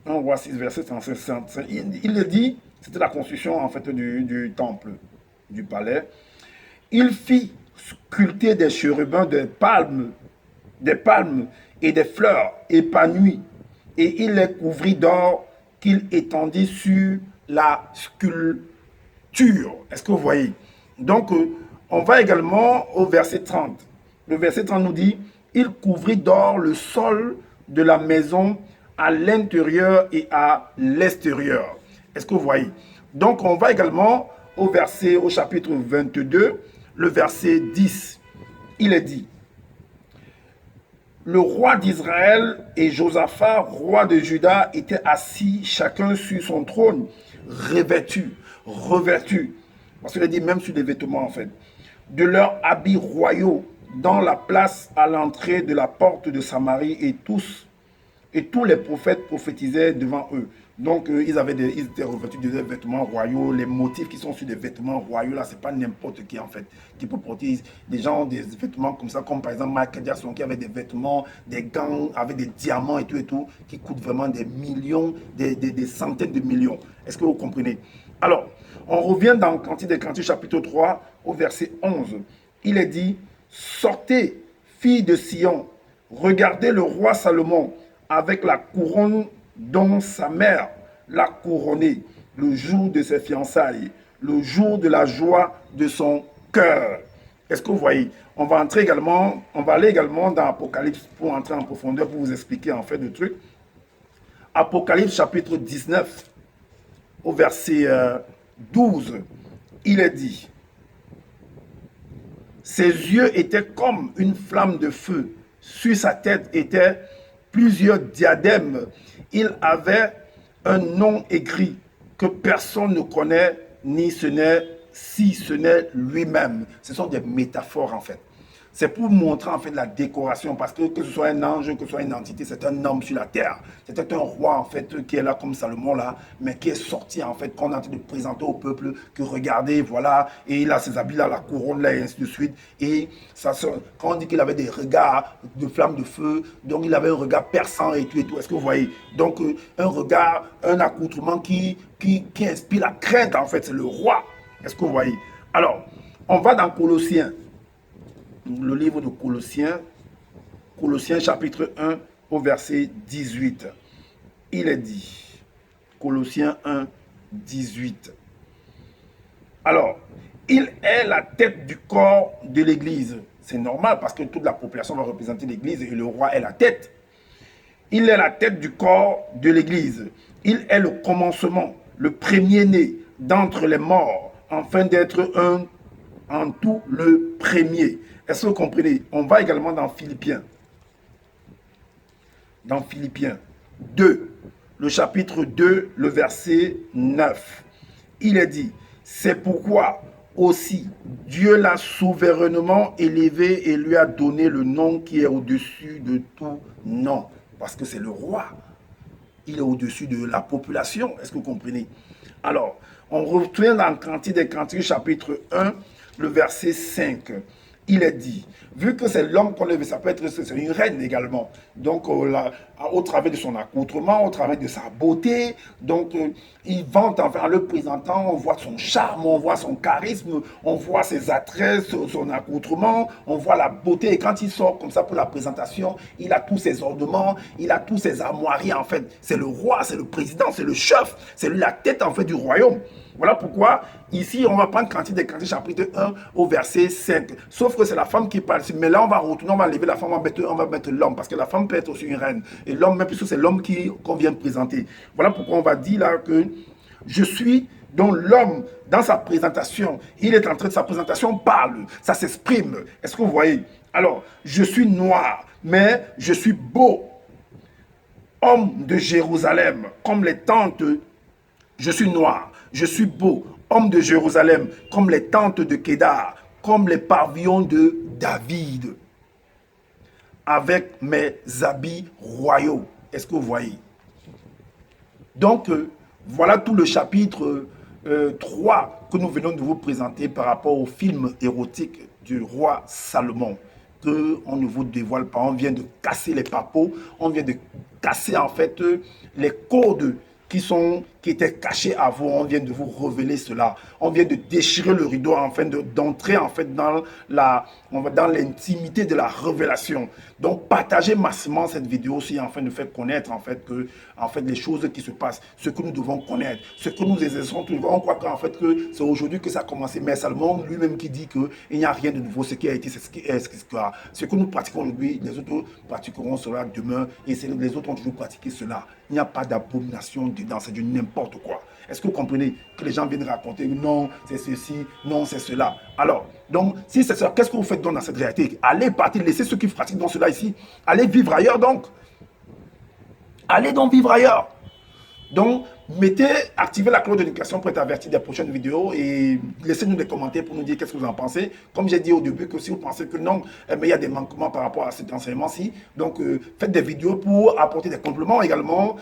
1 Roi 6, verset 35. Il le dit, c'était la construction en fait du temple, du palais. Il fit sculpter des chérubins, des palmes et des fleurs épanouies, et il les couvrit d'or qu'il étendit sur la sculpture. Est-ce que vous voyez? Donc, on va également au verset 30. Le verset 30 nous dit, il couvrit d'or le sol de la maison à l'intérieur et à l'extérieur. Est-ce que vous voyez? Donc, on va également au chapitre 22, le verset 10. Il est dit, le roi d'Israël et Josaphat, roi de Juda, étaient assis chacun sur son trône, revêtus. Parce qu'il a dit même sur des vêtements en fait, de leurs habits royaux, dans la place à l'entrée de la porte de Samarie, et tous les prophètes prophétisaient devant eux. Donc, ils étaient revêtus de des vêtements royaux. Les motifs qui sont sur des vêtements royaux, là, c'est pas n'importe qui, en fait, qui peut porter des gens, des vêtements comme ça, comme par exemple Michael Jackson, qui avait des vêtements, des gants avec des diamants et tout, qui coûtent vraiment des millions, des centaines de millions. Est-ce que vous comprenez? Alors, on revient dans Cantique des Cantiques, chapitre 3, au verset 11. Il est dit, sortez, filles de Sion, regardez le roi Salomon, avec la couronne dont sa mère l'a couronné le jour de ses fiançailles, le jour de la joie de son cœur. Est-ce que vous voyez? On va aller également dans Apocalypse pour entrer en profondeur, pour vous expliquer en fait le truc. Apocalypse chapitre 19, au verset 12, il est dit, ses yeux étaient comme une flamme de feu, sur sa tête étaient plusieurs diadèmes. Il avait un nom écrit que personne ne connaît, si ce n'est lui-même. Ce sont des métaphores en fait. C'est pour montrer en fait la décoration, parce que ce soit un ange, que ce soit une entité, c'est un homme sur la terre. C'était un roi en fait qui est là comme Salomon là, mais qui est sorti en fait, qu'on est en train de présenter au peuple, que regardez, voilà, et il a ses habits là, la couronne là, et ainsi de suite. Et ça, quand on dit qu'il avait des regards de flammes de feu, donc il avait un regard perçant et tout. Est-ce que vous voyez? Donc un regard, un accoutrement qui inspire la crainte en fait, c'est le roi. Est-ce que vous voyez? Alors, on va dans Colossiens. Le livre de Colossiens chapitre 1 au verset 18. Il est dit, Colossiens 1, 18. Alors, il est la tête du corps de l'Église. C'est normal parce que toute la population va représenter l'Église et le roi est la tête. Il est la tête du corps de l'Église. Il est le commencement, le premier-né d'entre les morts, afin d'être en tout le premier. Est-ce que vous comprenez? On va également dans Philippiens. Dans Philippiens 2, le chapitre 2, le verset 9. Il est dit, c'est pourquoi aussi Dieu l'a souverainement élevé et lui a donné le nom qui est au-dessus de tout nom. Parce que c'est le roi. Il est au-dessus de la population. Est-ce que vous comprenez? Alors, on retourne dans Cantique des Cantiques, chapitre 1, le verset 5. Il est dit, vu que c'est l'homme qu'on lève, ça peut être c'est une reine également. Donc, au travers de son accoutrement, au travers de sa beauté, donc il vante enfin en le présentant, on voit son charme, on voit son charisme, on voit ses attraits, son accoutrement, on voit la beauté. Et quand il sort comme ça pour la présentation, il a tous ses ornements, il a tous ses armoiries en fait. C'est le roi, c'est le président, c'est le chef, c'est lui la tête en fait du royaume. Voilà pourquoi, ici, on va prendre Cantique des Cantiques, chapitre 1, au verset 5. Sauf que c'est la femme qui parle. Mais là, on va retourner, on va lever la femme, on va mettre l'homme. Parce que la femme peut être aussi une reine. Et l'homme, même puisque c'est l'homme qu'on vient de présenter. Voilà pourquoi on va dire là que je suis, donc l'homme, dans sa présentation, il est en train de sa présentation, parle, ça s'exprime. Est-ce que vous voyez? Alors, je suis noir, mais je suis beau. Homme de Jérusalem, comme les tentes, je suis noir, je suis beau, homme de Jérusalem, comme les tentes de Kédar, comme les pavillons de David, avec mes habits royaux. Est-ce que vous voyez? Donc, voilà tout le chapitre 3 que nous venons de vous présenter par rapport au film érotique du roi Salomon, qu'on ne vous dévoile pas. On vient de casser les papeaux, on vient de casser en fait les codes qui étaient cachés à vous. On vient de vous révéler cela. On vient de déchirer le rideau afin d'entrer en fait dans l'intimité de la révélation. Donc partagez massivement cette vidéo aussi afin de faire connaître en fait les choses qui se passent, ce que nous devons connaître, ce que nous exerçons toujours. On croit qu'en fait que c'est aujourd'hui que ça a commencé, mais Salomon lui-même qui dit qu'il n'y a rien de nouveau. Ce qui a été, c'est ce qui est, ce que nous pratiquons aujourd'hui, les autres pratiqueront cela demain et les autres ont toujours pratiqué cela. Il n'y a pas d'abomination dedans, c'est du n'importe quoi. Est-ce que vous comprenez que les gens viennent raconter non, c'est ceci, non, c'est cela. Alors, donc, si c'est ça, qu'est-ce que vous faites donc dans cette réalité? Allez partir, laissez ceux qui pratiquent dans cela ici. Allez vivre ailleurs donc. Allez donc vivre ailleurs. Donc, activez la cloche de notification pour être averti des prochaines vidéos et laissez-nous des commentaires pour nous dire qu'est-ce que vous en pensez. Comme j'ai dit au début, que si vous pensez que non, mais il y a des manquements par rapport à cet enseignement-ci, donc faites des vidéos pour apporter des compléments également,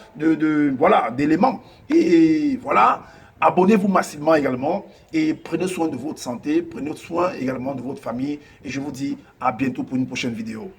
voilà, d'éléments. Et voilà, abonnez-vous massivement également et prenez soin de votre santé, prenez soin également de votre famille et je vous dis à bientôt pour une prochaine vidéo.